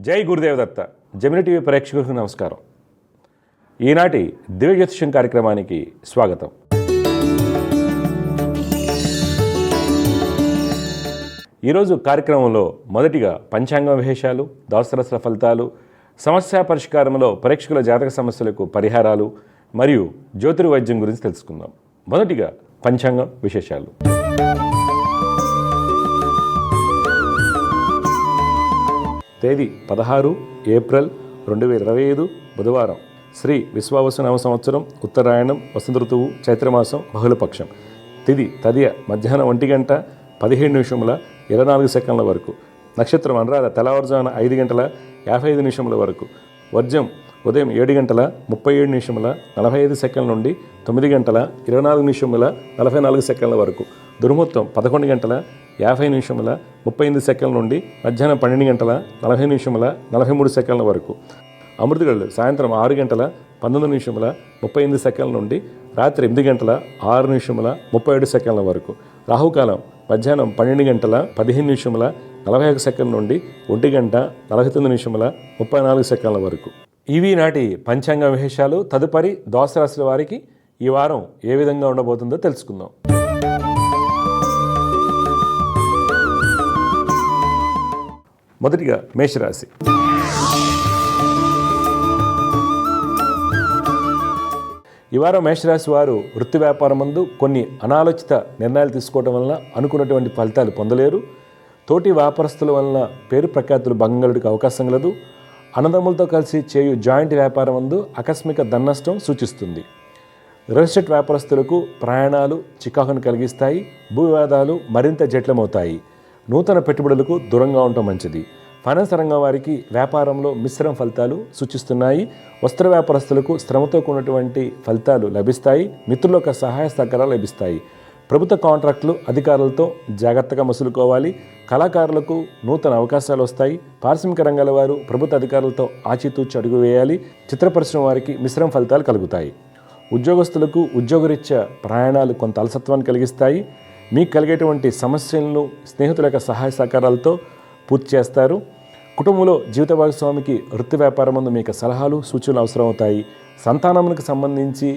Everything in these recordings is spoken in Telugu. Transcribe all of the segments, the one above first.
జై గురుదేవదత్త. జెమిని టీవీ ప్రేక్షకులకు నమస్కారం. ఈనాటి దివ్య జ్యోతిష్యం కార్యక్రమానికి స్వాగతం. ఈరోజు కార్యక్రమంలో మొదటిగా పంచాంగ విశేషాలు, ద్వాదశరాశుల ఫలితాలు, సమస్య పరిష్కారంలో ప్రేక్షకుల జాతక సమస్యలకు పరిహారాలు మరియు జ్యోతిర్వైద్యం గురించి తెలుసుకుందాం. మొదటిగా పంచాంగ విశేషాలు. తేదీ 16 ఏప్రిల్ 2025 బుధవారం. శ్రీ విశ్వావసునామ సంవత్సరం, ఉత్తరాయణం, వసంత ఋతువు, చైత్రమాసం, బహుళపక్షం. తిథి తదియ మధ్యాహ్నం 1:17:24 వరకు. నక్షత్రం అనురాధ తెల్లవారుజామున 5:55 వరకు. వర్జం ఉదయం 7:37:45 నుండి 9:24:44 వరకు. దుర్ముహూర్తం 11:50:35 నుండి మధ్యాహ్నం 12:40:43 వరకు. అమృత గడులు సాయంత్రం 6:19:35 నుండి రాత్రి 8:06:37 వరకు. రాహుకాలం మధ్యాహ్నం 12:15:41 నుండి 1:49:34 వరకు. ఇవి నాటి పంచాంగ విశేషాలు. తదుపరి ద్వాదశరాశుల వారికి ఈ వారం ఏ విధంగా ఉండబోతుందో తెలుసుకుందాం. మొదటిగా మేషరాశి. ఈ వారం మేషరాశి వారు వృత్తి వ్యాపారం ముందు కొన్ని అనాలోచిత నిర్ణయాలు తీసుకోవడం వలన అనుకున్నటువంటి ఫలితాలు పొందలేరు. తోటి వ్యాపారస్తుల వలన పేరు ప్రఖ్యాతులు భంగంగలుడికి అవకాశం కలదు. అన్నదమ్ములతో కలిసి చేయు జాయింట్ వ్యాపారం ముందు ఆకస్మిక ధననష్టం సూచిస్తుంది. రియల్ ఎస్టేట్ వ్యాపారస్తులకు ప్రయాణాలు చికాకును కలిగిస్తాయి. భూ వివాదాలు మరింత జటిలమవుతాయి. నూతన పెట్టుబడులకు దూరంగా ఉండటం మంచిది. ఫైనాన్స్ రంగం వారికి వ్యాపారంలో మిశ్రమ ఫలితాలు సూచిస్తున్నాయి. వస్త్ర వ్యాపారస్తులకు శ్రమతో కూడినటువంటి ఫలితాలు లభిస్తాయి. మిత్రుల యొక్క సహాయ సహకారాలు లభిస్తాయి. ప్రభుత్వ కాంట్రాక్టులు అధికారులతో జాగ్రత్తగా మసులుకోవాలి. కళాకారులకు నూతన అవకాశాలు వస్తాయి. పారిశ్రామిక రంగాల వారు ప్రభుత్వ అధికారులతో ఆచితూచి అడుగు వేయాలి. చిత్ర పరిశ్రమ వారికి మిశ్రమ ఫలితాలు కలుగుతాయి. ఉద్యోగస్తులకు ఉద్యోగరీత్యా ప్రయాణాలు కొంత అలసత్వాన్ని కలిగిస్తాయి. మీకు కలిగేటువంటి సమస్యలను స్నేహితుల యొక్క సహాయ సహకారాలతో పూర్తి చేస్తారు. కుటుంబంలో జీవిత భాగస్వామికి వృత్తి వ్యాపారం ముందు మీకు సలహాలు సూచనలు అవసరమవుతాయి. సంతానములకు సంబంధించి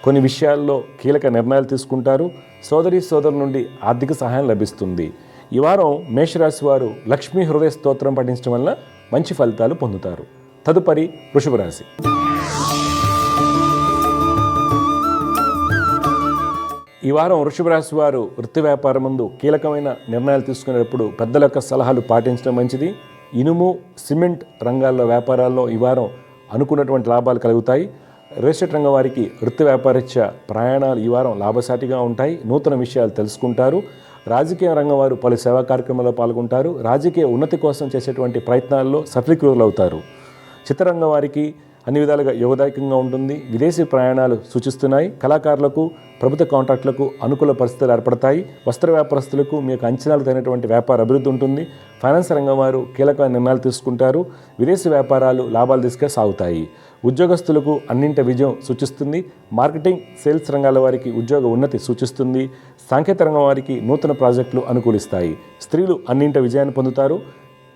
కొన్ని విషయాల్లో కీలక నిర్ణయాలు తీసుకుంటారు. సోదరి సోదరుల నుండి ఆర్థిక సహాయం లభిస్తుంది. ఈ వారం మేషరాశి వారు లక్ష్మీ హృదయ స్తోత్రం పఠించడం వల్ల మంచి ఫలితాలు పొందుతారు. తదుపరి వృషభ రాశి. ఈ వారం వృషభ రాశి వారు వృత్తి వ్యాపారం ముందు కీలకమైన నిర్ణయాలు తీసుకునేటప్పుడు పెద్దల యొక్క సలహాలు పాటించడం మంచిది. ఇనుము, సిమెంట్ రంగాల్లో వ్యాపారాల్లో ఈ వారం అనుకున్నటువంటి లాభాలు కలుగుతాయి. రియల్ ఎస్టేట్ రంగం వారికి వృత్తి వ్యాపారరీత్యా ప్రయాణాలు ఈ వారం లాభసాటిగా ఉంటాయి. నూతన విషయాలు తెలుసుకుంటారు. రాజకీయ రంగం వారు పలు సేవా కార్యక్రమాల్లో పాల్గొంటారు. రాజకీయ ఉన్నతి కోసం చేసేటువంటి ప్రయత్నాల్లో సఫలీకృతులు అవుతారు. చిత్రరంగం వారికి అన్ని విధాలుగా యోగదాయకంగా ఉంటుంది. విదేశీ ప్రయాణాలు సూచిస్తున్నాయి. కళాకారులకు ప్రభుత్వ కాంట్రాక్టులకు అనుకూల పరిస్థితులు ఏర్పడతాయి. వస్త్ర వ్యాపారస్తులకు మీ యొక్క అంచనాలు తగినటువంటి వ్యాపార అభివృద్ధి ఉంటుంది. ఫైనాన్స్ రంగం వారు కీలకమైన నిర్ణయాలు తీసుకుంటారు. విదేశీ వ్యాపారాలు లాభాలు తీసుకే సాగుతాయి. ఉద్యోగస్తులకు అన్నింటి విజయం సూచిస్తుంది. మార్కెటింగ్, సేల్స్ రంగాల వారికి ఉద్యోగ ఉన్నతి సూచిస్తుంది. సాంకేతిక రంగం వారికి నూతన ప్రాజెక్టులు అనుకూలిస్తాయి. స్త్రీలు అన్నింటి విజయాన్ని పొందుతారు.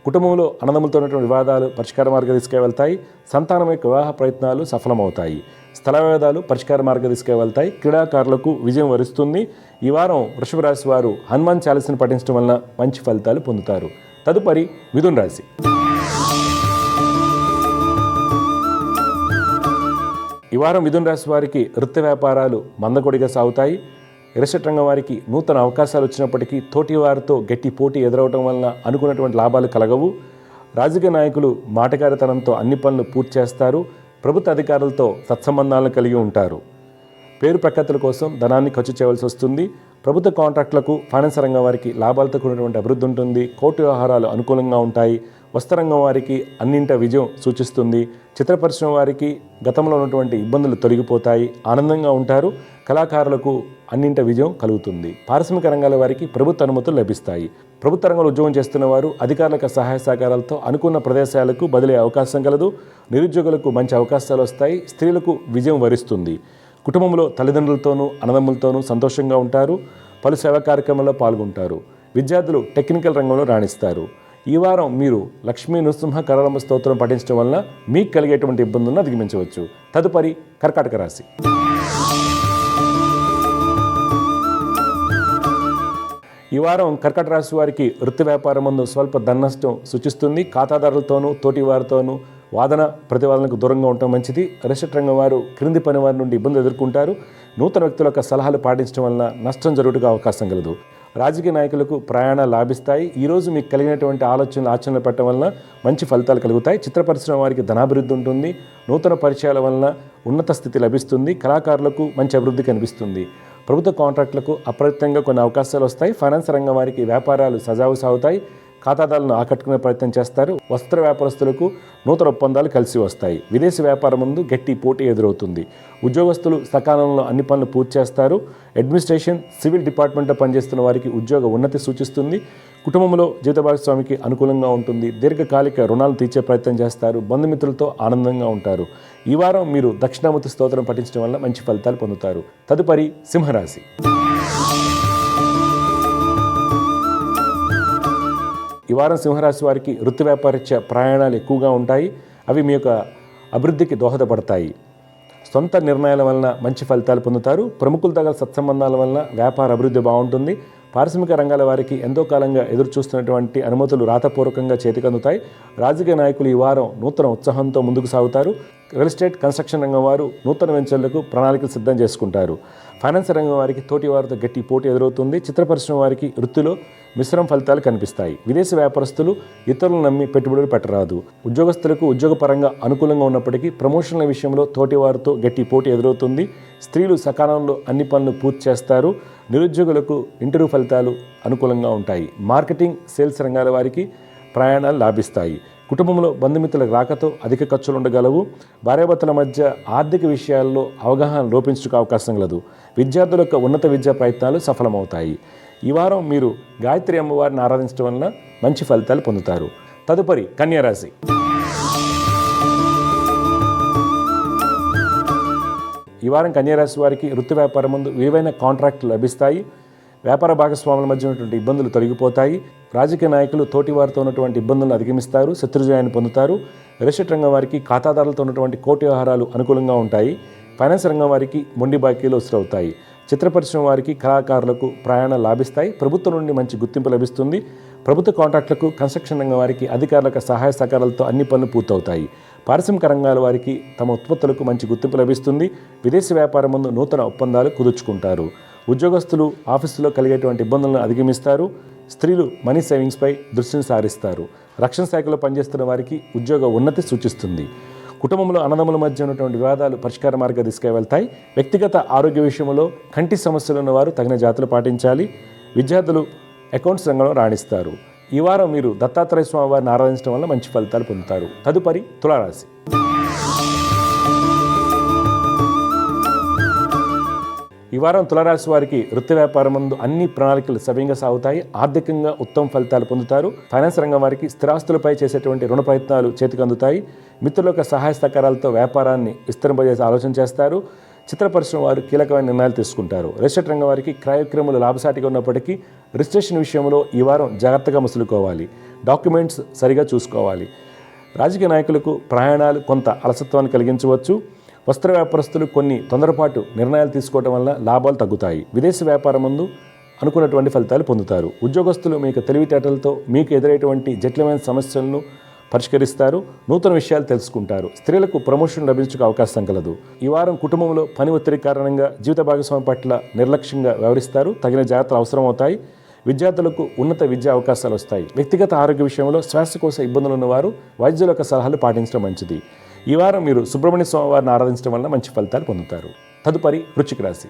కుటుంబంలో అన్నదమ్ములతో ఉన్నటువంటి వివాదాలు పరిష్కార మార్గం తీసుకెళ్తాయి. సంతానం యొక్క వివాహ ప్రయత్నాలు సఫలమవుతాయి. స్థల వివాదాలు పరిష్కార మార్గం తీసుకెళ్తాయి. క్రీడాకారులకు విజయం వరిస్తుంది. ఈ వారం వృషభ రాశి వారు హనుమాన్ చాలీసాను పఠించడం వలన మంచి ఫలితాలు పొందుతారు. తదుపరి మిథున రాశి. ఈ వారం మిథున రాశి వారికి వృత్తి వ్యాపారాలు మందకొడిగా సాగుతాయి. రియల్ ఎస్టేట్ రంగం వారికి నూతన అవకాశాలు వచ్చినప్పటికీ తోటి వారితో గట్టి పోటీ ఎదురవడం వలన అనుకున్నటువంటి లాభాలు కలగవు. రాజకీయ నాయకులు మాటకారితనంతో అన్ని పనులు పూర్తి చేస్తారు. ప్రభుత్వ అధికారులతో సత్సంబంధాలను కలిగి ఉంటారు. పేరు ప్రఖ్యాతుల కోసం ధనాన్ని ఖర్చు చేయవలసి వస్తుంది. ప్రభుత్వ కాంట్రాక్టులకు ఫైనాన్స్ రంగం వారికి లాభాలతో కూడినటువంటి అభివృద్ధి ఉంటుంది. కోర్టు వ్యవహారాలు అనుకూలంగా ఉంటాయి. వస్త్రరంగం వారికి అన్నింట విజయం సూచిస్తుంది. చిత్ర పరిశ్రమ వారికి గతంలో ఉన్నటువంటి ఇబ్బందులు తొలగిపోతాయి. ఆనందంగా ఉంటారు. కళాకారులకు అన్నింట విజయం కలుగుతుంది. పారిశ్రామిక రంగాల వారికి ప్రభుత్వ అనుమతులు లభిస్తాయి. ప్రభుత్వ రంగంలో ఉద్యోగం చేస్తున్న వారు అధికారుల సహాయ సహకారాలతో అనుకున్న ప్రదేశాలకు బదిలీ అవకాశం కలదు. నిరుద్యోగులకు మంచి అవకాశాలు వస్తాయి. స్త్రీలకు విజయం వరిస్తుంది. కుటుంబంలో తల్లిదండ్రులతోనూ అన్నదమ్ములతోనూ సంతోషంగా ఉంటారు. పలు సేవా కార్యక్రమాల్లో పాల్గొంటారు. విద్యార్థులు టెక్నికల్ రంగంలో రాణిస్తారు. ఈ వారం మీరు లక్ష్మీ నృసింహ కరళంబ స్తోత్రం పఠించడం వలన మీకు కలిగేటువంటి ఇబ్బందులను అధిగమించవచ్చు. తదుపరి కర్కాటక రాశి. ఈ వారం కర్కాటక రాశి వారికి వృత్తి వ్యాపారం ముందు స్వల్ప ధననష్టం సూచిస్తుంది. ఖాతాదారులతోనూ తోటి వారితోనూ వాదన ప్రతివాదనకు దూరంగా ఉండటం మంచిది. రిషట్ రంగం వారు క్రింది పని వారి నుండి ఇబ్బంది ఎదుర్కొంటారు. నూతన వ్యక్తుల యొక్క సలహాలు పాటించడం వలన నష్టం జరుగుటకు అవకాశం కలదు. రాజకీయ నాయకులకు ప్రయాణాలు లాభిస్తాయి. ఈరోజు మీకు కలిగినటువంటి ఆచరణలు పెట్టడం వలన మంచి ఫలితాలు కలుగుతాయి. చిత్ర పరిశ్రమ వారికి ధనాభివృద్ధి ఉంటుంది. నూతన పరిచయాల వలన ఉన్నత స్థితి లభిస్తుంది. కళాకారులకు మంచి అభివృద్ధి కనిపిస్తుంది. ప్రభుత్వ కాంట్రాక్టులకు అప్రయత్నంగా కొన్ని అవకాశాలు వస్తాయి. ఫైనాన్స్ రంగం వారికి వ్యాపారాలు సజావు సాగుతాయి. ఖాతాదారులను ఆకట్టుకునే ప్రయత్నం చేస్తారు. వస్త్ర వ్యాపారస్తులకు నూతన ఒప్పందాలు కలిసి వస్తాయి. విదేశీ వ్యాపారం ముందు గట్టి పోటీ ఎదురవుతుంది. ఉద్యోగస్తులు సకాలంలో అన్ని పనులు పూర్తి చేస్తారు. అడ్మినిస్ట్రేషన్, సివిల్ డిపార్ట్మెంట్లో పనిచేస్తున్న వారికి ఉద్యోగ ఉన్నతి సూచిస్తుంది. కుటుంబంలో జీవిత భాగస్వామికి అనుకూలంగా ఉంటుంది. దీర్ఘకాలిక రుణాలు తీర్చే ప్రయత్నం చేస్తారు. బంధుమిత్రులతో ఆనందంగా ఉంటారు. ఈ వారం మీరు దక్షిణామూర్తి స్తోత్రం పఠించడం వల్ల మంచి ఫలితాలు పొందుతారు. తదుపరి సింహరాశి. ఈ వారం సింహరాశి వారికి వృత్తి వ్యాపారరీత్యా ప్రయాణాలు ఎక్కువగా ఉంటాయి. అవి మీ యొక్క అభివృద్ధికి దోహదపడతాయి. సొంత నిర్ణయాల వలన మంచి ఫలితాలు పొందుతారు. ప్రముఖుల దగ్గర సత్సంబంధాల వలన వ్యాపార అభివృద్ధి బాగుంటుంది. పారిశ్రామిక రంగాల వారికి ఎంతో కాలంగా ఎదురు చూస్తున్నటువంటి అనుమతులు రాతపూర్వకంగా చేతికందుతాయి. రాజకీయ నాయకులు ఈ వారం నూతన ఉత్సాహంతో ముందుకు సాగుతారు. రియల్ ఎస్టేట్, కన్స్ట్రక్షన్ రంగం వారు నూతన వెంచర్లకు ప్రణాళికలు సిద్ధం చేసుకుంటారు. ఫైనాన్స్ రంగం వారికి తోటి వారితో గట్టి పోటీ ఎదురవుతుంది. చిత్ర పరిశ్రమ వారికి వృత్తిలో మిశ్రమ ఫలితాలు కనిపిస్తాయి. విదేశీ వ్యాపారస్తులు ఇతరులను నమ్మి పెట్టుబడులు పెట్టరాదు. ఉద్యోగస్తులకు ఉద్యోగపరంగా అనుకూలంగా ఉన్నప్పటికీ ప్రమోషన్ల విషయంలో తోటి వారితో గట్టి పోటీ ఎదురవుతుంది. స్త్రీలు సకాలంలో అన్ని పనులు పూర్తి చేస్తారు. నిరుద్యోగులకు ఇంటర్వ్యూ ఫలితాలు అనుకూలంగా ఉంటాయి. మార్కెటింగ్, సేల్స్ రంగాల వారికి ప్రయాణాలు లాభిస్తాయి. కుటుంబంలో బంధుమిత్రుల రాకతో అధిక ఖర్చులు ఉండగలవు. భార్యాభర్తల మధ్య ఆర్థిక విషయాల్లో అవగాహన లోపించుకు అవకాశం కలదు. విద్యార్థుల యొక్క ఉన్నత విద్యా ప్రయత్నాలు సఫలమవుతాయి. ఈ వారం మీరు గాయత్రి అమ్మవారిని ఆరాధించడం వలన మంచి ఫలితాలు పొందుతారు. తదుపరి కన్యారాశి. ఈ వారం కన్యారాశి వారికి వృత్తి వ్యాపారం ముందు విలువైన కాంట్రాక్టులు లభిస్తాయి. వ్యాపార భాగస్వాముల మధ్య ఉన్నటువంటి ఇబ్బందులు తొలగిపోతాయి. రాజకీయ నాయకులు తోటి వారితో ఉన్నటువంటి ఇబ్బందులను అధిగమిస్తారు. శత్రుజయాన్ని పొందుతారు. రిషట్ రంగం వారికి ఖాతాదారులతో ఉన్నటువంటి కోటి వ్యవహారాలు అనుకూలంగా ఉంటాయి. ఫైనాన్స్ రంగం వారికి మొండి బాకీలు వసూలవుతాయి. చిత్ర పరిశ్రమ వారికి కళాకారులకు ప్రయాణాలు లాభిస్తాయి. ప్రభుత్వం నుండి మంచి గుర్తింపు లభిస్తుంది. ప్రభుత్వ కాంట్రాక్టులకు, కన్స్ట్రక్షన్ రంగం వారికి అధికారులకు సహాయ సహకారాలతో అన్ని పనులు పూర్తవుతాయి. పారిశ్రామిక రంగాల వారికి తమ ఉత్పత్తులకు మంచి గుర్తింపు లభిస్తుంది. విదేశీ వ్యాపారం ముందు నూతన ఒప్పందాలు కుదుర్చుకుంటారు. ఉద్యోగస్తులు ఆఫీసులో కలిగేటువంటి ఇబ్బందులను అధిగమిస్తారు. స్త్రీలు మనీ సేవింగ్స్పై దృష్టిని సారిస్తారు. రక్షణ శాఖలో పనిచేస్తున్న వారికి ఉద్యోగ ఉన్నతి సూచిస్తుంది. కుటుంబంలో అన్నదమ్ముల మధ్య ఉన్నటువంటి వివాదాలు పరిష్కార మార్గ దిశగా వెళ్తాయి. వ్యక్తిగత ఆరోగ్య విషయంలో కంటి సమస్యలు ఉన్నవారు తగిన జాగ్రత్తలు పాటించాలి. విద్యార్థులు అకౌంట్స్ రంగంలో రాణిస్తారు. ఈ వారం మీరు దత్తాత్రేయ స్వామి వారిని ఆరాధించడం వల్ల మంచి ఫలితాలు పొందుతారు. తదుపరి తులారాశి. ఈ వారం తులారాశి వారికి వృత్తి వ్యాపారం ముందు అన్ని ప్రణాళికలు సవ్యంగా సాగుతాయి. ఆర్థికంగా ఉత్తమ ఫలితాలు పొందుతారు. ఫైనాన్స్ రంగం వారికి స్థిరాస్తులపై చేసేటువంటి రుణ ప్రయత్నాలు చేతికి అందుతాయి. మిత్రుల యొక్క సహాయ సహకారాలతో వ్యాపారాన్ని విస్తరింపజేసే ఆలోచన చేస్తారు. చిత్ర పరిశ్రమ వారు కీలకమైన నిర్ణయాలు తీసుకుంటారు. రిజిస్టర్ రంగం వారికి క్రయవిక్రయములు లాభసాటిగా ఉన్నప్పటికీ రిజిస్ట్రేషన్ విషయంలో ఈ వారం జాగ్రత్తగా మసులుకోవాలి. డాక్యుమెంట్స్ సరిగా చూసుకోవాలి. రాజకీయ నాయకులకు ప్రయాణాలు కొంత అలసత్వాన్ని కలిగించవచ్చు. వస్త్ర వ్యాపారస్తులు కొన్ని తొందరపాటు నిర్ణయాలు తీసుకోవడం వల్ల లాభాలు తగ్గుతాయి. విదేశీ వ్యాపారం ముందు అనుకున్నటువంటి ఫలితాలు పొందుతారు. ఉద్యోగస్తులు మీకు తెలివితేటలతో మీకు ఎదురైనటువంటి జటిలమైన సమస్యలను పరిష్కరిస్తారు. నూతన విషయాలు తెలుసుకుంటారు. స్త్రీలకు ప్రమోషన్ లభించే అవకాశం కలదు. ఈ వారం కుటుంబంలో పని ఒత్తిడి కారణంగా జీవిత భాగస్వామి పట్ల నిర్లక్ష్యంగా వ్యవహరిస్తారు. తగిన జాగ్రత్తలు అవసరం అవుతాయి. విద్యార్థులకు ఉన్నత విద్యా అవకాశాలు వస్తాయి. వ్యక్తిగత ఆరోగ్య విషయంలో శ్వాసకోశ ఇబ్బందులు ఉన్నవారు వైద్యుల యొక్క సలహాలు పాటించడం మంచిది. ఈ వారం మీరు సుబ్రహ్మణ్య స్వామి వారిని ఆరాధించడం వల్ల మంచి ఫలితాలు పొందుతారు. తదుపరి వృశ్చిక రాశి.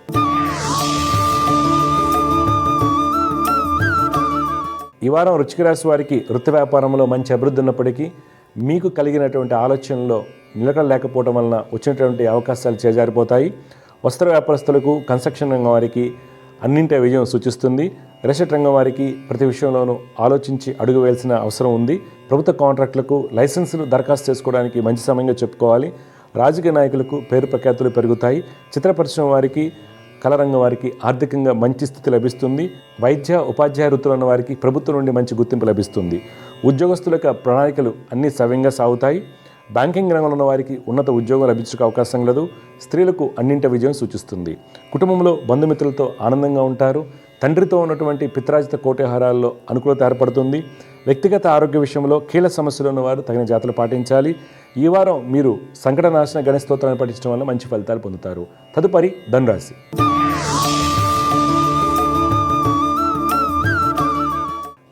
ఈ వారం వృశ్చిక రాశి వారికి వృత్తి వ్యాపారంలో మంచి అభివృద్ధి ఉన్నప్పటికీ మీకు కలిగినటువంటి ఆలోచనలో నిలకడ లేకపోవడం వలన వచ్చినటువంటి అవకాశాలు చేజారిపోతాయి. వస్త్ర వ్యాపారస్తులకు, కన్స్ట్రక్షన్ రంగం వారికి అన్నింటి విజయం సూచిస్తుంది. రిజిస్టర్ రంగం వారికి ప్రతి విషయంలోనూ ఆలోచించి అడుగు వేయాల్సిన అవసరం ఉంది. ప్రభుత్వ కాంట్రాక్టులకు లైసెన్సులు దరఖాస్తు చేసుకోవడానికి మంచి సమయంగా చెప్పుకోవాలి. రాజకీయ నాయకులకు పేరు ప్రఖ్యాతులు పెరుగుతాయి. చిత్ర పరిశ్రమ వారికి కళ రంగం వారికి ఆర్థికంగా మంచి స్థితి లభిస్తుంది. వైద్య ఉపాధ్యాయ వృత్తులు ఉన్న వారికి ప్రభుత్వం నుండి మంచి గుర్తింపు లభిస్తుంది. ఉద్యోగస్తుల యొక్క ప్రణాళికలు అన్నీ సవ్యంగా సాగుతాయి. బ్యాంకింగ్ రంగంలో ఉన్న వారికి ఉన్నత ఉద్యోగం లభించే అవకాశం లేదు. స్త్రీలకు అన్నింటి విజయం సూచిస్తుంది. కుటుంబంలో బంధుమిత్రులతో ఆనందంగా ఉంటారు. తండ్రితో ఉన్నటువంటి పిత్రాజిత కోట్యహారాల్లో అనుకూలత ఏర్పడుతుంది. వ్యక్తిగత ఆరోగ్య విషయంలో కీలక సమస్యలు ఉన్నవారు తగిన జాగ్రత్తలు పాటించాలి. ఈ వారం మీరు సంకటనాశన గణేశ స్తోత్రాన్ని పఠించడం వల్ల మంచి ఫలితాలు పొందుతారు. తదుపరి ధనురాశి.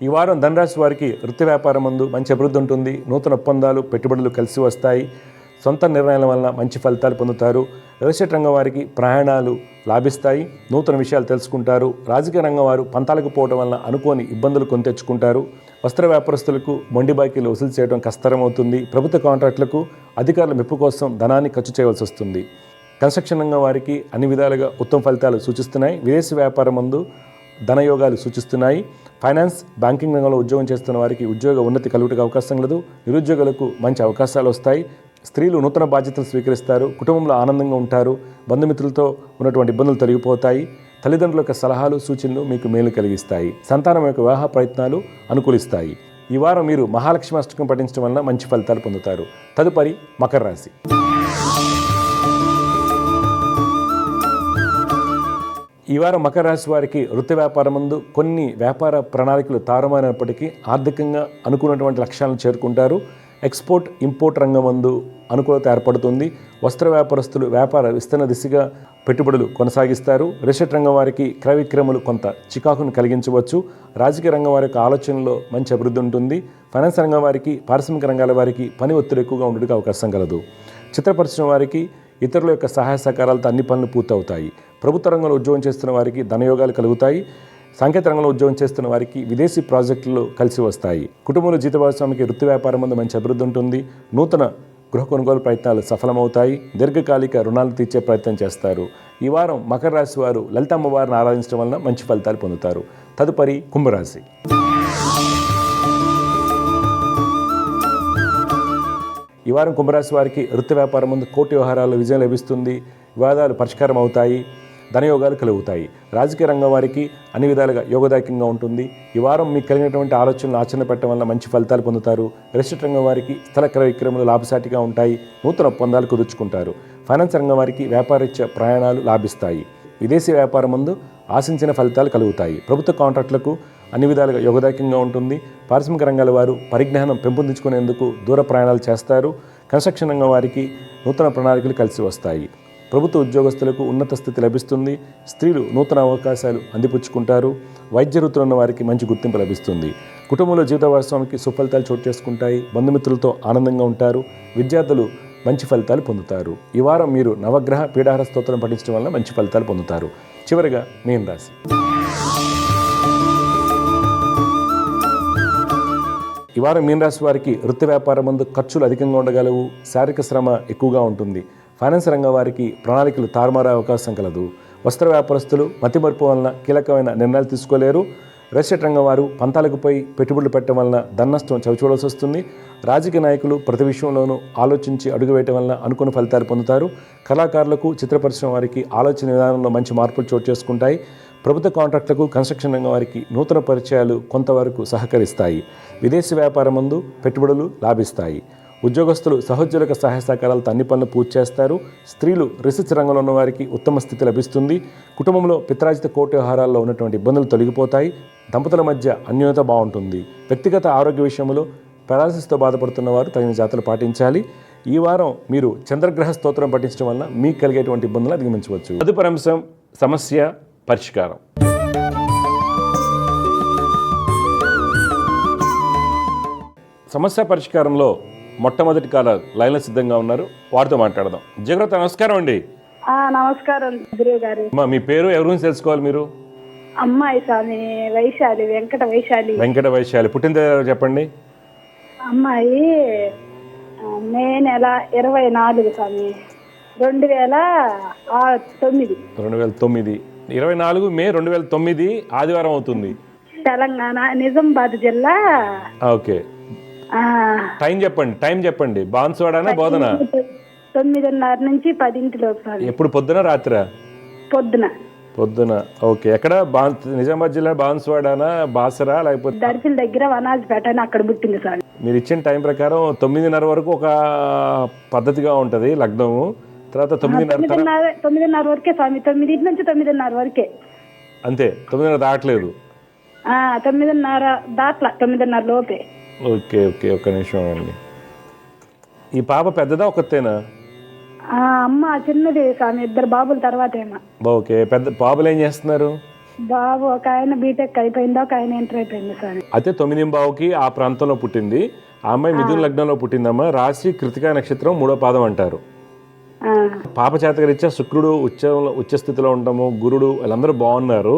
ఈ వారం ధనురాశి వారికి వృత్తి వ్యాపారం ముందు మంచి అభివృద్ధి ఉంటుంది. నూతన ఒప్పందాలు, పెట్టుబడులు కలిసి వస్తాయి. సొంత నిర్ణయాల వలన మంచి ఫలితాలు పొందుతారు. రియల్ ఎస్టేట్ రంగం వారికి ప్రయాణాలు లాభిస్తాయి. నూతన విషయాలు తెలుసుకుంటారు. రాజకీయ రంగం వారు పంతాలకు పోవడం వలన అనుకోని ఇబ్బందులు కొని తెచ్చుకుంటారు. వస్త్ర వ్యాపారస్తులకు మొండి బాకీలు వసూలు చేయడం కష్టతరమవుతుంది. ప్రభుత్వ కాంట్రాక్టులకు అధికారుల మెప్పు కోసం ధనాన్ని ఖర్చు చేయవలసి వస్తుంది. కన్స్ట్రక్షన్ రంగం వారికి అన్ని విధాలుగా ఉత్తమ ఫలితాలు సూచిస్తున్నాయి. విదేశీ వ్యాపారం ముందు ధనయోగాలు సూచిస్తున్నాయి. ఫైనాన్స్, బ్యాంకింగ్ రంగంలో ఉద్యోగం చేస్తున్న వారికి ఉద్యోగ ఉన్నతి కలుగుటకు అవకాశం లేదు. నిరుద్యోగులకు మంచి అవకాశాలు వస్తాయి. స్త్రీలు నూతన బాధ్యతలు స్వీకరిస్తారు. కుటుంబంలో ఆనందంగా ఉంటారు. బంధుమిత్రులతో ఉన్నటువంటి ఇబ్బందులు తొలగిపోతాయి. తల్లిదండ్రుల యొక్క సలహాలు, సూచనలు మీకు మేలు కలిగిస్తాయి. సంతానం యొక్క వివాహ ప్రయత్నాలు అనుకూలిస్తాయి. ఈ వారం మీరు మహాలక్ష్మి అష్టకం పఠించడం వలన మంచి ఫలితాలు పొందుతారు. తదుపరి మకర రాశి. ఈ వారం మకర రాశి వారికి వృత్తి వ్యాపారం ముందు కొన్ని వ్యాపార ప్రణాళికలు తారుమారైనప్పటికీ ఆర్థికంగా అనుకున్నటువంటి లక్ష్యాలను చేరుకుంటారు. ఎక్స్పోర్ట్, ఇంపోర్ట్ రంగం ముందు అనుకూలత ఏర్పడుతుంది. వస్త్ర వ్యాపారస్తులు వ్యాపార విస్తరణ దిశగా పెట్టుబడులు కొనసాగిస్తారు. రియల్ ఎస్టేట్ రంగం వారికి క్రయ విక్రయములు కొంత చికాకును కలిగించవచ్చు. రాజకీయ రంగం వారి యొక్క ఆలోచనలో మంచి అభివృద్ధి ఉంటుంది. ఫైనాన్స్ రంగం వారికి, పారిశ్రామిక రంగాల వారికి పని ఒత్తిడి ఎక్కువగా ఉండడానికి అవకాశం కలదు. చిత్ర పరిశ్రమ వారికి ఇతరుల యొక్క సహాయ సహకారాలతో అన్ని పనులు పూర్తవుతాయి. ప్రభుత్వ రంగంలో ఉద్యోగం చేస్తున్న వారికి ధనయోగాలు కలుగుతాయి. సాంకేతిక రంగంలో ఉద్యోగం చేస్తున్న వారికి విదేశీ ప్రాజెక్టులు కలిసి వస్తాయి. కుటుంబంలో జీత భాగస్వామికి వృత్తి వ్యాపారం ముందు మంచి అభివృద్ధి ఉంటుంది. నూతన గృహ కొనుగోలు ప్రయత్నాలు సఫలమవుతాయి. దీర్ఘకాలిక రుణాలు తీర్చే ప్రయత్నం చేస్తారు. ఈ వారం మకర రాశి వారు లలిత అమ్మవారిని ఆరాధించడం వలన మంచి ఫలితాలు పొందుతారు. తదుపరి కుంభరాశి. ఈ వారం కుంభరాశి వారికి వృత్తి వ్యాపారం ముందు కోర్టు వ్యవహారాల్లో విజయం లభిస్తుంది. వివాదాలు పరిష్కారం అవుతాయి. ధనయోగాలు కలుగుతాయి. రాజకీయ రంగం వారికి అన్ని విధాలుగా యోగదాయకంగా ఉంటుంది. ఈ వారం మీకు కలిగినటువంటి ఆలోచనలు ఆచరణ పెట్టడం వల్ల మంచి ఫలితాలు పొందుతారు. రియల్ ఎస్టేట్ రంగం వారికి స్థల క్రయ విక్రయములు లాభసాటిగా ఉంటాయి. నూతన ఒప్పందాలు కుదుర్చుకుంటారు. ఫైనాన్స్ రంగం వారికి వ్యాపారరీత్యా ప్రయాణాలు లాభిస్తాయి. విదేశీ వ్యాపారం ముందు ఆశించిన ఫలితాలు కలుగుతాయి. ప్రభుత్వ కాంట్రాక్టులకు అన్ని విధాలుగా యోగదాయకంగా ఉంటుంది. పారిశ్రామిక రంగాల వారు పరిజ్ఞానం పెంపొందించుకునేందుకు దూర ప్రయాణాలు చేస్తారు. కన్స్ట్రక్షన్ రంగం వారికి నూతన ప్రణాళికలు కలిసి వస్తాయి. ప్రభుత్వ ఉద్యోగస్తులకు ఉన్నత స్థితి లభిస్తుంది. స్త్రీలు నూతన అవకాశాలు అందిపుచ్చుకుంటారు. వైద్య వృత్తులు ఉన్న వారికి మంచి గుర్తింపు లభిస్తుంది. కుటుంబంలో జీవిత భాగస్వామికి సుఫలితాలు చోటు చేసుకుంటాయి. బంధుమిత్రులతో ఆనందంగా ఉంటారు. విద్యార్థులు మంచి ఫలితాలు పొందుతారు. ఈ వారం మీరు నవగ్రహ పీడాహార స్తోత్రం పఠించడం వల్ల మంచి ఫలితాలు పొందుతారు. చివరిగా మీన రాశి. ఈ వారం మీన రాశి వారికి వృత్తి వ్యాపారం ముందు ఖర్చులు అధికంగా ఉండగలవు. శారీరక శ్రమ ఎక్కువగా ఉంటుంది. ఫైనాన్స్ రంగం వారికి ప్రణాళికలు తారుమారే అవకాశం కలదు. వస్త్ర వ్యాపారస్తులు మతిమరుపు వలన కీలకమైన నిర్ణయాలు తీసుకోలేరు. రియల్ ఎస్టేట్ రంగం వారు పంతాలకు పోయి పెట్టుబడులు పెట్టడం వలన ధననష్టం చవిచూడాల్సి వస్తుంది. రాజకీయ నాయకులు ప్రతి విషయంలోనూ ఆలోచించి అడుగు వేయటం వలన అనుకున్న ఫలితాలు పొందుతారు. కళాకారులకు, చిత్ర పరిశ్రమ వారికి ఆలోచన విధానంలో మంచి మార్పులు చోటు చేసుకుంటాయి. ప్రభుత్వ కాంట్రాక్టులకు, కన్స్ట్రక్షన్ రంగం వారికి నూతన పరిచయాలు కొంతవరకు సహకరిస్తాయి. విదేశీ వ్యాపారం ముందు పెట్టుబడులు లాభిస్తాయి. ఉద్యోగస్తులు సహోద్యోగుల సహాయ సహకారాలతో అన్ని పనులు పూర్తి చేస్తారు. స్త్రీలు రీసెర్చ్ రంగంలో ఉన్న వారికి ఉత్తమ స్థితి లభిస్తుంది. కుటుంబంలో పిత్రాజిత కోర్టు వ్యవహారాల్లో ఉన్నటువంటి ఇబ్బందులు తొలగిపోతాయి. దంపతుల మధ్య అన్యోన్యత బాగుంటుంది. వ్యక్తిగత ఆరోగ్య విషయంలో పెరాలసిస్తో బాధపడుతున్న వారు తగిన జాగ్రత్తలు పాటించాలి. ఈ వారం మీరు చంద్రగ్రహ స్తోత్రం పఠించడం వల్ల మీకు కలిగేటువంటి ఇబ్బందులు అధిగమించవచ్చు. తదుపరి అంశం సమస్య పరిష్కారం. సమస్య పరిష్కారంలో మొట్టమొదటి కాలర్ లైన్లో సిద్ధంగా ఉన్నారు. వారితో మాట్లాడదాం. జగరత, నమస్కారం అండి. నమస్కారం గురువు గారు. మీ పేరు ఎవరి గురించి తెలుసుకోవాలి మీరు? అమ్మాయి స్వామి వైశాలి, వెంకట వైశాలి. వెంకట వైశాలి. పుట్టిన చెప్పండి. అమ్మాయి మే నెల 24 స్వామి 2009. 2009 24 మే 2009 ఆదివారం అవుతుంది. తెలంగాణ నిజామాబాద్ జిల్లా. ఓకే, టైం చెప్పండి. బాన్స్వాడనా బోధన? 9:30 నుంచి 10 లోపు. ఎప్పుడు, పొద్దున రాత్రా? పొద్దున. పొద్దున ఓకే. ఎక్కడ నిజామాబాద్ జిల్లా బాన్స్వాడానా, బాసరా, లేకపోతే దర్శిల దగ్గర వనాజ్పేట అని అక్కడ పుట్టింది స్వామి. మీరు ఇచ్చిన టైం ప్రకారం 9:30 వరకు ఒక పద్ధతిగా ఉంటుంది లగ్నము. తర్వాత 9:30 వరకే స్వామి. 9 నుంచి 9:30 వరకే అంతే. 9:30 దాటలేదు. 9:30 దాట్లా, 9:30 లోపే. ఓకే ఓకే, ఒక్క నిమిషం అండి. ఈ పాప పెద్దదా ఒకతేనా? అమ్మ చిన్నది స్వామి, 2 బాబుల తర్వాత ఏమో. ఓకే. పెద్ద బాబులు ఏం చేస్తున్నారు? బాబు ఒక ఆయన బీటెక్ అయిపోయింది, ఒక ఆయన ఇంటర్ అయిపోయింది స్వామి. అయితే 9:15కి ఆ ప్రాంతంలో పుట్టింది. ఆ అమ్మాయి మిథున లగ్నంలో పుట్టిందమ్మా. రాశి కృతికా నక్షత్రం 3వ పాదం అంటారు. పాప జాతకరీత్యా శుక్రుడు ఉచ్చ స్థితిలో ఉండటము, గురుడు వాళ్ళందరూ బాగున్నారు.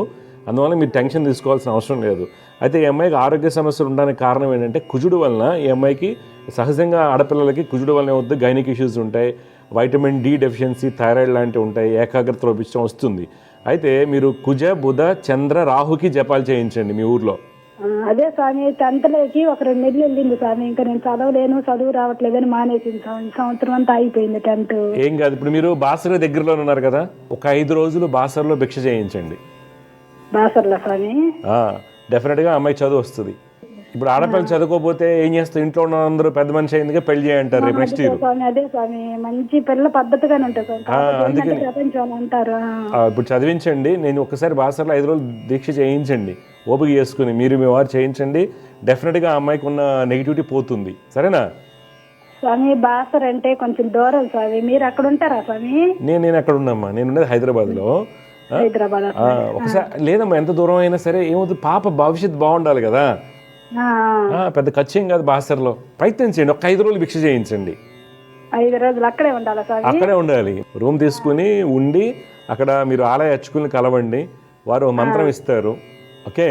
అందువల్ల మీరు టెన్షన్ తీసుకోవాల్సిన అవసరం లేదు. అయితే ఈ అమ్మాయికి ఆరోగ్య సమస్యలు ఉండడానికి కారణం ఏంటంటే కుజుడు వలన ఈ అమ్మాయికి సహజంగా ఆడపిల్లలకి కుజుడు వలన వద్దు గైనిక్ ఇష్యూస్ ఉంటాయి, వైటమిన్ డి డెఫిషియన్సీ, థైరాయిడ్ లాంటివి ఉంటాయి, ఏకాగ్రత లోపించడం వస్తుంది. అయితే మీరు కుజ, బుధ, చంద్ర, రాహుకి జపాలు చేయించండి మీ ఊర్లో. అదే స్వామి 10th ఒక 2 నెలలు వెళ్ళింది స్వామి. ఇంకా నేను చదవలేను, చదువు రావట్లేదని మానేసింది స్వామి. సంవత్సరం అంతా అయిపోయింది 10th. ఏం కాదు, ఇప్పుడు మీరు బాసర దగ్గరలో ఉన్నారు కదా, ఒక 5 రోజులు బాసరలో భిక్ష చేయించండి. బాసర్లో స్వామి డెఫినెట్గా అమ్మాయి చదువు వస్తుంది. ఇప్పుడు ఆడపిల్లలు చదువుకోపోతే ఏం చేస్తారు? ఇంట్లో ఉన్న అందరూ పెద్ద మనిషి అయిందిగా పెళ్లి చేయంటారు రేపు నెక్స్ట్ ఇయర్. అదే స్వామి మంచి పిల్ల పద్ధతిగానే ఉంటుంది అందుకని ప్రపంచం అంటారు. ఇప్పుడు చదివించండి. నేను ఒకసారి బాసర్లో 5 రోజులు దీక్ష చేయించండి, ఓపిక చేసుకుని మీరు మీ వారు చేయించండి. డెఫినెట్గా ఆ అమ్మాయికి ఉన్న నెగిటివిటీ పోతుంది. సరేనా స్వామి? బాసర్ అంటే కొంచెం దూరం స్వామి. మీరు అక్కడ ఉంటారా స్వామి? నేను అక్కడ ఉన్నామ్మా. నేను ఉన్నది హైదరాబాద్లో. హైదరాబాద్ ఒకసారి లేదమ్మా, ఎంత దూరం అయినా సరే ఏమవుతుంది, పాప భవిష్యత్తు బాగుండాలి కదా. పెద్ద ఖర్చేం కాదు. బాసర్లో ప్రయత్నించండి, ఒక 5 రోజులు భిక్ష చేయించండి. 5 రోజులు అక్కడే ఉండాలి స్వామి? అక్కడే ఉండాలి. రూమ్ తీసుకుని ఉండి అక్కడ మీరు ఆలయ అర్చకుల్ని కలవండి, వారు మంత్రం ఇస్తారు. ఓకే.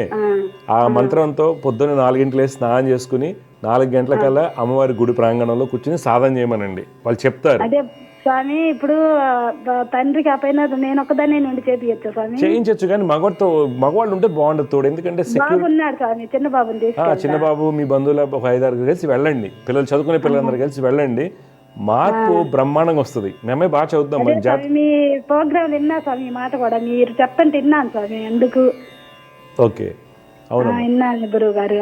ఆ మంత్రంతో పొద్దున్న 4 గంటలు స్నానం చేసుకుని 4 గంటలకల్లా అమ్మవారి గుడి ప్రాంగణంలో కూర్చుని సాధన చేయమనండి, వాళ్ళు చెప్తారు. అదే స్వామి ఇప్పుడు తండ్రికి ఆ పైన నేను ఒక్కదాన్ని నుండి చేపించచ్చు స్వామి? చేయించచ్చు, కానీ మగవాళ్ళు ఉంటే బాగుండదు తోడు. ఎందుకంటే ఉన్నాడు స్వామి, చిన్న బాబుని. చిన్న బాబు మీ బంధువుల ఒక 5-6 కలిసి వెళ్ళండి, పిల్లలు చదువుకునే పిల్లలందరూ కలిసి వెళ్ళండి, మార్పు బ్రహ్మాండంగా వస్తుంది. మేమే బాగా చదువుతాం. మీ ప్రోగ్రామ్ విన్నా స్వామి, ఈ మాట కూడా మీరు చెప్పండి విన్నాను స్వామి. ఎందుకు? ఓకే, అవును గురువు గారు.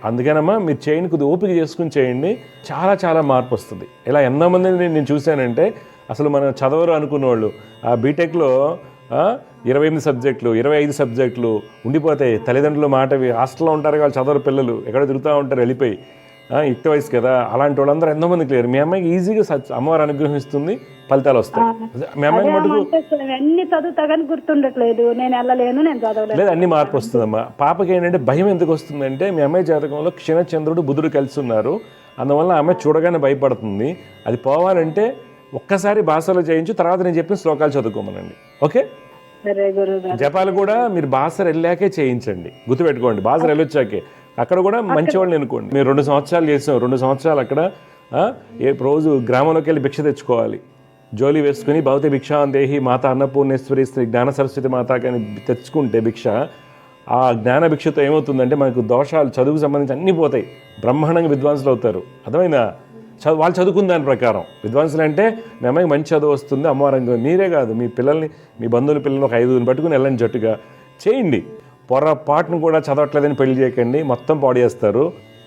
అందుకేనమ్మా మీరు చేయండి, కొద్దిగా ఓపిక చేసుకుని చేయండి, చాలా చాలా మార్పు వస్తుంది. ఇలా ఎంతమందిని నేను చూశానంటే అసలు మనం చదవరు అనుకున్న వాళ్ళు ఆ బీటెక్లో 28 సబ్జెక్టులు 25 సబ్జెక్టులు ఉండిపోతాయి. తల్లిదండ్రుల మాట హాస్టల్లో ఉంటారు, వాళ్ళు చదవరు, పిల్లలు ఎక్కడ తిరుగుతూ ఉంటారు వెళ్ళిపోయి. యుక్త వయసు కదా, అలాంటి వాళ్ళందరూ ఎంతోమంది క్లియర్. మీ అమ్మాయికి ఈజీగా అమ్మవారు అనుగ్రహిస్తుంది, ఫలితాలు వస్తాయి. మీ అమ్మాయికి మటుకు అన్ని చదువుతా కానీ గుర్తుండట్లేదు, నేను వెళ్ళలేను, నేను చదవలేదు. లేదు, అన్ని మార్పు వస్తుందమ్మా. పాపకి ఏంటంటే భయం ఎందుకు వస్తుందంటే మీ అమ్మాయి జాతకంలో క్షీణచంద్రుడు బుధుడు కలిసి ఉన్నారు. అందువల్ల అమ్మాయి చూడగానే భయపడుతుంది. అది పోవాలంటే ఒక్కసారి భాషలో చేయించు, తర్వాత నేను చెప్పిన శ్లోకాలు చదువుకోమనండి. ఓకే. జపాలు కూడా మీరు బాసర వెళ్ళాకే చేయించండి, గుర్తుపెట్టుకోండి. బాసర వెళ్ళొచ్చాకే అక్కడ కూడా మంచి వాళ్ళని ఎన్నుకోండి. మీరు 2 సంవత్సరాలు చేసాం, 2 సంవత్సరాలు అక్కడ రోజు గ్రామంలోకి వెళ్ళి భిక్ష తెచ్చుకోవాలి. జోలి వేసుకుని భౌతి భిక్షాందేహి మాత అన్నపూర్ణేశ్వరి శ్రీ జ్ఞాన సరస్వతి మాతాకి అని తెచ్చుకుంటే భిక్ష, ఆ జ్ఞాన భిక్షతో ఏమవుతుందంటే మనకు దోషాలు చదువుకు సంబంధించి అన్నీ పోతాయి, బ్రహ్మాండంగా విద్వాంసులు అవుతారు. అర్థమైందా? వాళ్ళు చదువుకున్న దాని ప్రకారం విద్వాంసులు అంటే మీ అమ్మాయికి మంచి చదువు వస్తుంది. అమ్మవారంగా మీరే కాదు, మీ పిల్లల్ని, మీ బంధువుల పిల్లల్ని ఒక 5 పట్టుకుని వెళ్ళండి, జట్టుగా చేయండి. పొరపాటును కూడా చదవట్లేదని పెళ్లి చేయకండి, మొత్తం పాడు చేస్తారు.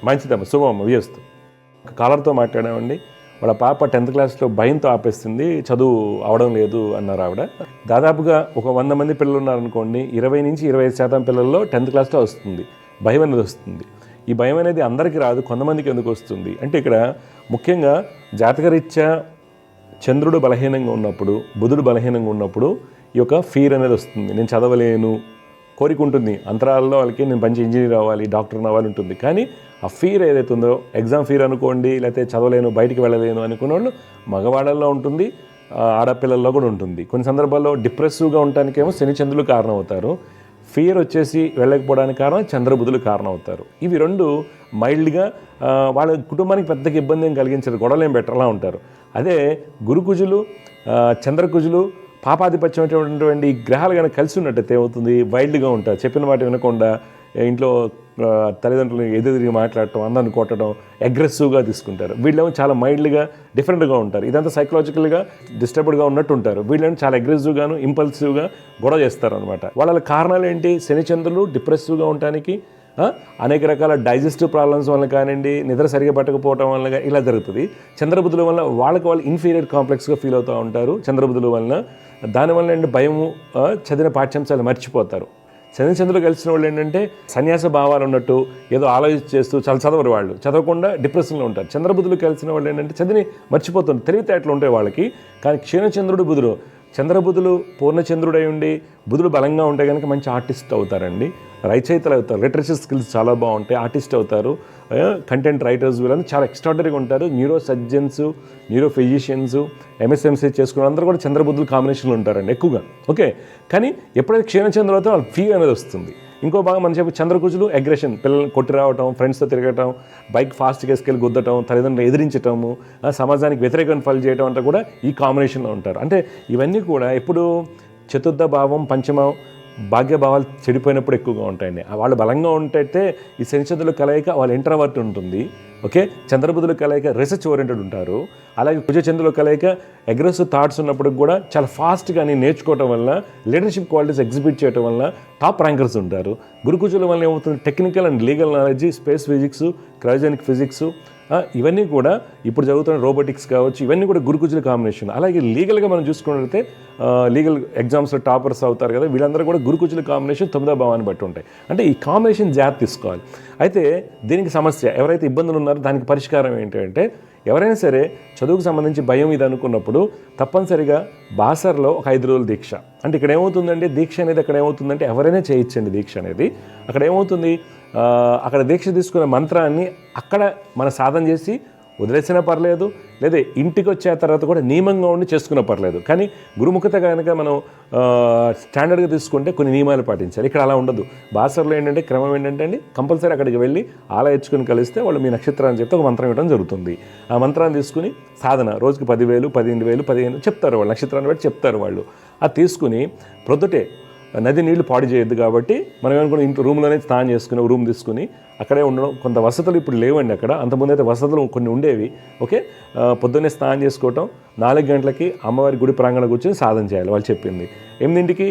మంచిదమ్మ, శుభమ్మ, వ్యస్తు. ఒక కాలర్తో మాట్లాడామండి, వాళ్ళ పాప 10th క్లాస్లో భయంతో ఆపేస్తుంది, చదువు అవడం లేదు అన్నారు ఆవిడ. దాదాపుగా ఒక 100 మంది పిల్లలు ఉన్నారనుకోండి, 20 నుంచి 25% పిల్లల్లో 10th క్లాస్లో వస్తుంది, భయం అనేది వస్తుంది. ఈ భయం అనేది అందరికీ రాదు, కొంతమందికి ఎందుకు వస్తుంది అంటే ఇక్కడ ముఖ్యంగా జాతకరీత్యా చంద్రుడు బలహీనంగా ఉన్నప్పుడు, బుధుడు బలహీనంగా ఉన్నప్పుడు ఈ యొక్క ఫీర్ అనేది వస్తుంది. నేను చదవలేను కోరిక ఉంటుంది అంతరాల్లో వాళ్ళకి, నేను మంచి ఇంజనీర్ అవ్వాలి, డాక్టర్ అవ్వాలి ఉంటుంది. కానీ ఆ ఫీర్ ఏదైతే ఉందో, ఎగ్జామ్ ఫీర్ అనుకోండి, లేకపోతే చదవలేను, బయటికి వెళ్ళలేను అనుకున్న వాళ్ళు మగవాళ్ళల్లో ఉంటుంది, ఆడపిల్లల్లో కూడా ఉంటుంది. కొన్ని సందర్భాల్లో డిప్రెసివ్గా ఉండటానికేమో శని చంద్రులు కారణం అవుతారు. ఫియర్ వచ్చేసి వెళ్ళకపోవడానికి కారణం చంద్రబుధులు కారణం అవుతారు. ఇవి 2 మైల్డ్గా వాళ్ళ కుటుంబానికి పెద్దగా ఇబ్బంది ఏం కలిగించరు, గొడవలు ఏం బెటర్లా ఉంటారు. అదే గురుకుజులు, చంద్రకుజులు, పాపాధిపత్యమైనటువంటి గ్రహాలు కనుక కలిసి ఉన్నట్టయితే ఏమవుతుంది, వైల్డ్గా ఉంటారు, చెప్పిన మాట వినకుండా ఇంట్లో తల్లిదండ్రులు ఎదురుగా మాట్లాడటం, అందరిని కొట్టడం, అగ్రెసివ్గా తీసుకుంటారు. వీళ్ళేమో చాలా మైల్డ్గా డిఫరెంట్గా ఉంటారు. ఇదంతా సైకలాజికల్గా డిస్టర్బ్డ్గా ఉన్నట్టు ఉంటారు. వీళ్ళేమో చాలా అగ్రెసివ్గాను ఇంపల్సివ్గా గొడవ చేస్తారు అనమాట. వాళ్ళ కారణాలు ఏంటి? శనిచంద్రులు డిప్రెసివ్గా ఉండటానికి, అనేక రకాల డైజెస్టివ్ ప్రాబ్లమ్స్ వల్ల కానివ్వండి, నిద్ర సరిగా పట్టకపోవడం వల్ల ఇలా జరుగుతుంది. చంద్రబుధుల వల్ల వాళ్ళు ఇన్ఫీరియర్ కాంప్లెక్స్గా ఫీల్ అవుతూ ఉంటారు. చంద్రబుధుల వలన దానివల్ల ఏంటి భయము, చదివిన పాఠ్యాంశాలు మర్చిపోతారు. చంద్రులు కలిసిన వాళ్ళు ఏంటంటే సన్యాస భావాలు ఉన్నట్టు ఏదో ఆలోచిస్తూ చాలా చదవరు, వాళ్ళు చదవకుండా డిప్రెషన్లో ఉంటారు. చంద్రబుధులు కలిసిన వాళ్ళు ఏంటంటే చదివి మర్చిపోతుంది, తెలివితేటలు ఉంటాయి వాళ్ళకి. కానీ క్షీణచంద్రుడు బుధుడు, చంద్రబుధులు పూర్ణచంద్రుడై ఉండి బుధుడు బలంగా ఉంటే కనుక మంచి ఆర్టిస్ట్ అవుతారండి, రచయితలు అవుతారు, లిటరసీ స్కిల్స్ చాలా బాగుంటాయి, ఆర్టిస్ట్ అవుతారు, కంటెంట్ రైటర్స్ వీళ్ళని చాలా ఎక్స్ట్రాడనరీగా ఉంటారు. న్యూరో సర్జన్స్, న్యూరో ఫిజిషియన్స్, ఎంఎస్ఎంసీ చేసుకున్న అందరూ కూడా చంద్రబుద్ధులు కాంబినేషన్లో ఉంటారండి ఎక్కువగా. ఓకే, కానీ ఎప్పుడైతే క్షీణచంద్రులు అవుతారో వాళ్ళ ఫీల్ అనేది వస్తుంది. ఇంకో భాగం మనం చెప్పి చంద్రకుజులు అగ్రెషన్, పిల్లల్ని కొట్టి రావటం, ఫ్రెండ్స్తో తిరగటం, బైక్ ఫాస్ట్గా వేసుకెళ్ళి గుద్దటం, తల్లిదండ్రులు ఎదిరించటము, సమాజానికి వ్యతిరేకంగా ఫైల్ చేయడం అంతా కూడా ఈ కాంబినేషన్లో ఉంటారు. అంటే ఇవన్నీ కూడా ఎప్పుడు చతుర్థ భావం, పంచమం భాగ్యభావాలు చెడిపోయినప్పుడు ఎక్కువగా ఉంటాయండి. వాళ్ళు బలంగా ఉంటే ఈ శనిచంద్రుల కలయిక వాళ్ళ ఇంట్రావర్ట్ ఉంటుంది. ఓకే, చంద్రబుధుల కలయిక రీసెర్చ్ ఓరియంటెడ్ ఉంటారు. అలాగే కుజచంద్రుల కలయిక అగ్రెసివ్ థాట్స్ ఉన్నప్పుడు కూడా చాలా ఫాస్ట్గా నేర్చుకోవటం వల్ల, లీడర్షిప్ క్వాలిటీస్ ఎగ్జిబిట్ చేయడం వల్ల టాప్ ర్యాంకర్స్ ఉంటారు. గురుకుజుల వల్ల ఏమవుతుంది? Technical and legal knowledge, space physics, cryogenic physics, ఇవన్నీ కూడా ఇప్పుడు జరుగుతున్న రోబోటిక్స్ కావచ్చు, ఇవన్నీ కూడా గురుకుజుల కాంబినేషన్. అలాగే లీగల్గా మనం చూసుకున్నట్లయితే లీగల్ ఎగ్జామ్స్లో టాపర్స్ అవుతారు కదా, వీళ్ళందరూ కూడా గురుకుజుల కాంబినేషన్ 9వ భావాన్ని బట్టి ఉంటాయి. అంటే ఈ కాంబినేషన్ జాగ్రత్త తీసుకోవాలి. అయితే దీనికి సమస్య, ఎవరైతే ఇబ్బందులు ఉన్నారో దానికి పరిష్కారం ఏంటంటే, ఎవరైనా సరే చదువుకు సంబంధించి భయం ఇది అనుకున్నప్పుడు తప్పనిసరిగా బాసర్లో ఒక 5 రోజుల దీక్ష. అంటే ఇక్కడ ఏమవుతుందంటే దీక్ష అనేది అక్కడ ఏమవుతుందంటే ఎవరైనా చేయించండి దీక్ష అనేది. అక్కడ ఏమవుతుంది, అక్కడ దీక్ష తీసుకునే మంత్రాన్ని అక్కడ మన సాధన చేసి వదిలేసినా పర్లేదు, లేదా ఇంటికి వచ్చే తర్వాత కూడా నియమంగా ఉండి చేసుకున్నా పర్లేదు. కానీ గురుముఖత కనుక మనం స్టాండర్డ్గా తీసుకుంటే కొన్ని నియమాలు పాటించాలి. ఇక్కడ అలా ఉండదు. బాసర్లో ఏంటంటే క్రమం ఏంటంటే అండి, కంపల్సరీ అక్కడికి వెళ్ళి ఆలయించుకుని కలిస్తే వాళ్ళు మీ నక్షత్రాన్ని చెప్తే ఒక మంత్రం ఇవ్వడం జరుగుతుంది. ఆ మంత్రాన్ని తీసుకుని సాధన రోజుకి 10,000, 12,000, 15 చెప్తారు వాళ్ళు, నక్షత్రాన్ని బట్టి చెప్తారు వాళ్ళు. అది తీసుకుని ప్రొద్దుటే నది నీళ్లు పాడు చేయొద్దు కాబట్టి మనం ఏమనుకున్న ఇంట్లో రూమ్లోనే స్నానం చేసుకుని రూమ్ తీసుకుని అక్కడే ఉండడం. కొంత వసతులు ఇప్పుడు లేవండి అక్కడ, అంతకుముందు అయితే వసతులు కొన్ని ఉండేవి. ఓకే, పొద్దున్నే స్నానం చేసుకోవటం, 4 గంటలకి అమ్మవారి గుడి ప్రాంగణం కూర్చొని సాధన చేయాలి వాళ్ళు చెప్పింది. 8ంటికి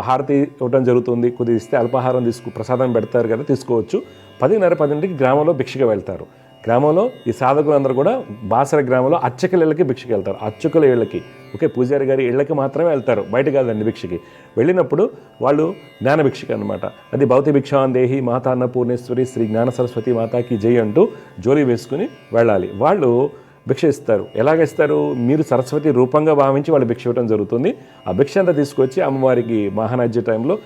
హారతి ఇవ్వడం జరుగుతుంది. కొద్దిగా ఇస్తే అల్పాహారం ప్రసాదం పెడతారు కదా, తీసుకోవచ్చు. 10:30, 10ంటికి గ్రామంలో భిక్షగా వెళ్తారు. గ్రామంలో ఈ సాధకులందరూ కూడా బాసర గ్రామంలో అర్చకుల ఇళ్ళకి భిక్షకి వెళ్తారు. అర్చకుల ఇళ్ళకి, ఓకే, పూజారి గారి ఇళ్ళకి మాత్రమే వెళ్తారు, బయట కాదండి భిక్షకి. వెళ్ళినప్పుడు వాళ్ళు జ్ఞాన భిక్షకి అనమాట. అది భౌతి భిక్షాందేహి మాతా అన్నపూర్ణేశ్వరి శ్రీ జ్ఞాన సరస్వతి మాతాకి జై అంటూ జోలి వేసుకుని వెళ్ళాలి. వాళ్ళు భిక్ష ఇస్తారు. ఎలాగ ఇస్తారు? మీరు సరస్వతి రూపంగా భావించి వాళ్ళు భిక్ష ఇవ్వడం జరుగుతుంది. ఆ భిక్ష అంతా తీసుకొచ్చి అమ్మవారికి మహానాజ్య టైంలో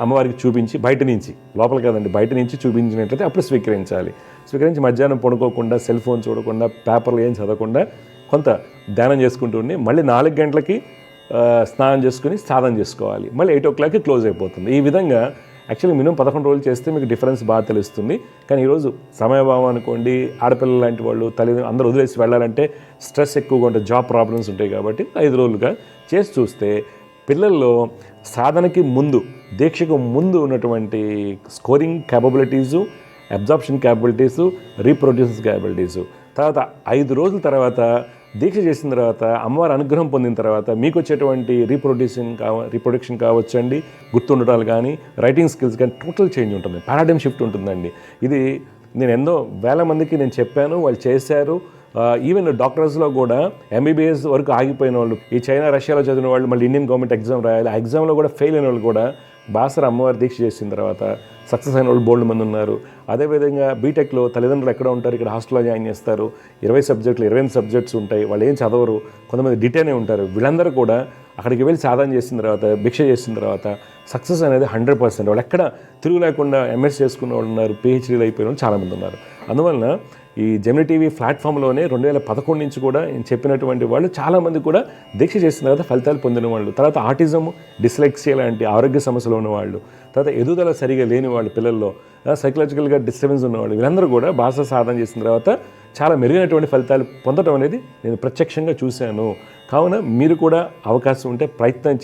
అమ్మవారికి చూపించి, బయట నుంచి, లోపల కాదండి, బయట నుంచి చూపించినట్లయితే అప్పుడు స్వీకరించాలి. స్వీకరించి మధ్యాహ్నం పడుకోకుండా, సెల్ ఫోన్ చూడకుండా, పేపర్లు ఏం చదవకుండా కొంత ధ్యానం చేసుకుంటూ ఉండి మళ్ళీ 4 గంటలకి స్నానం చేసుకుని సాధన చేసుకోవాలి. మళ్ళీ 8 o'clockకి క్లోజ్ అయిపోతుంది. ఈ విధంగా యాక్చువల్లీ మినిమం 11 రోజులు చేస్తే మీకు డిఫరెన్స్ బాగా తెలుస్తుంది. కానీ ఈరోజు సమయభావం అనుకోండి, ఆడపిల్లలు లాంటి వాళ్ళు తల్లిదండ్రులు అందరూ వదిలేసి వెళ్ళాలంటే స్ట్రెస్ ఎక్కువగా ఉంటుంది, జాబ్ ప్రాబ్లమ్స్ ఉంటాయి కాబట్టి 5 రోజులుగా చేసి చూస్తే పిల్లల్లో సాధనకి ముందు, దీక్షకు ముందు ఉన్నటువంటి స్కోరింగ్ క్యాపబిలిటీసు, అబ్జార్ప్షన్ క్యాపబిలిటీసు, రీప్రొడ్యూసెస్ క్యాపబిలిటీసు, తర్వాత 5 రోజుల తర్వాత దీక్ష చేసిన తర్వాత అమ్మవారి అనుగ్రహం పొందిన తర్వాత మీకు వచ్చేటువంటి రీప్రొడక్షన్ కావచ్చండి, గుర్తుండటాలు కానీ, రైటింగ్ స్కిల్స్ కానీ టోటల్ చేంజ్ ఉంటుంది, పారాడిమ్ షిఫ్ట్ ఉంటుందండి. ఇది నేను ఎన్నో వేల మందికి నేను చెప్పాను, వాళ్ళు చేశారు. ఈవెన్ డాక్టర్స్లో కూడా ఎంబీబీఎస్ వరకు ఆగిపోయిన వాళ్ళు, ఈ చైనా రష్యాలో చదివిన వాళ్ళు మళ్ళీ ఇండియన్ గవర్నమెంట్ ఎగ్జామ్ రాయాలి, ఆ ఎగ్జామ్లో కూడా ఫెయిల్ అయిన వాళ్ళు కూడా బాసర అమ్మవారి దీక్ష చేసిన తర్వాత సక్సెస్ అయిన వాళ్ళు బోల్డ్ మంది ఉన్నారు. అదేవిధంగా బీటెక్లో తల్లిదండ్రులు ఎక్కడ ఉంటారు, ఇక్కడ హాస్టల్లో జాయిన్ చేస్తారు, 20 సబ్జెక్టులు 28 సబ్జెక్ట్స్ ఉంటాయి, వాళ్ళు ఏం చదవరు, కొంతమంది డిటైన్ ఉంటారు. వీళ్ళందరూ కూడా అక్కడికి వెళ్ళి సాధన చేసిన తర్వాత, భిక్ష చేసిన తర్వాత సక్సెస్ అనేది 100%. వాళ్ళు ఎక్కడ తిరుగు లేకుండా ఎంఎస్ చేసుకున్న వాళ్ళు ఉన్నారు, పిహెచ్డీలు అయిపోయిన వాళ్ళు చాలామంది ఉన్నారు. అందువలన ఈ జెమిని టీవీ ప్లాట్ఫామ్లోనే 2011 నుంచి కూడా నేను చెప్పినటువంటి వాళ్ళు చాలామంది కూడా దీక్ష చేసిన తర్వాత ఫలితాలు పొందిన వాళ్ళు, తర్వాత ఆటిజం, డిస్లెక్సియా లాంటి ఆరోగ్య సమస్యలు ఉన్నవాళ్ళు, తర్వాత ఎదుగుదల సరిగా లేని వాళ్ళు, పిల్లల్లో సైకలాజికల్గా డిస్టర్బెన్స్ ఉన్నవాళ్ళు, వీళ్ళందరూ కూడా భాష సాధన చేసిన తర్వాత చాలా మెరుగైనటువంటి ఫలితాలు పొందడం అనేది నేను ప్రత్యక్షంగా చూశాను. కావున మీరు కూడా అవకాశం ఉంటే ప్రయత్నం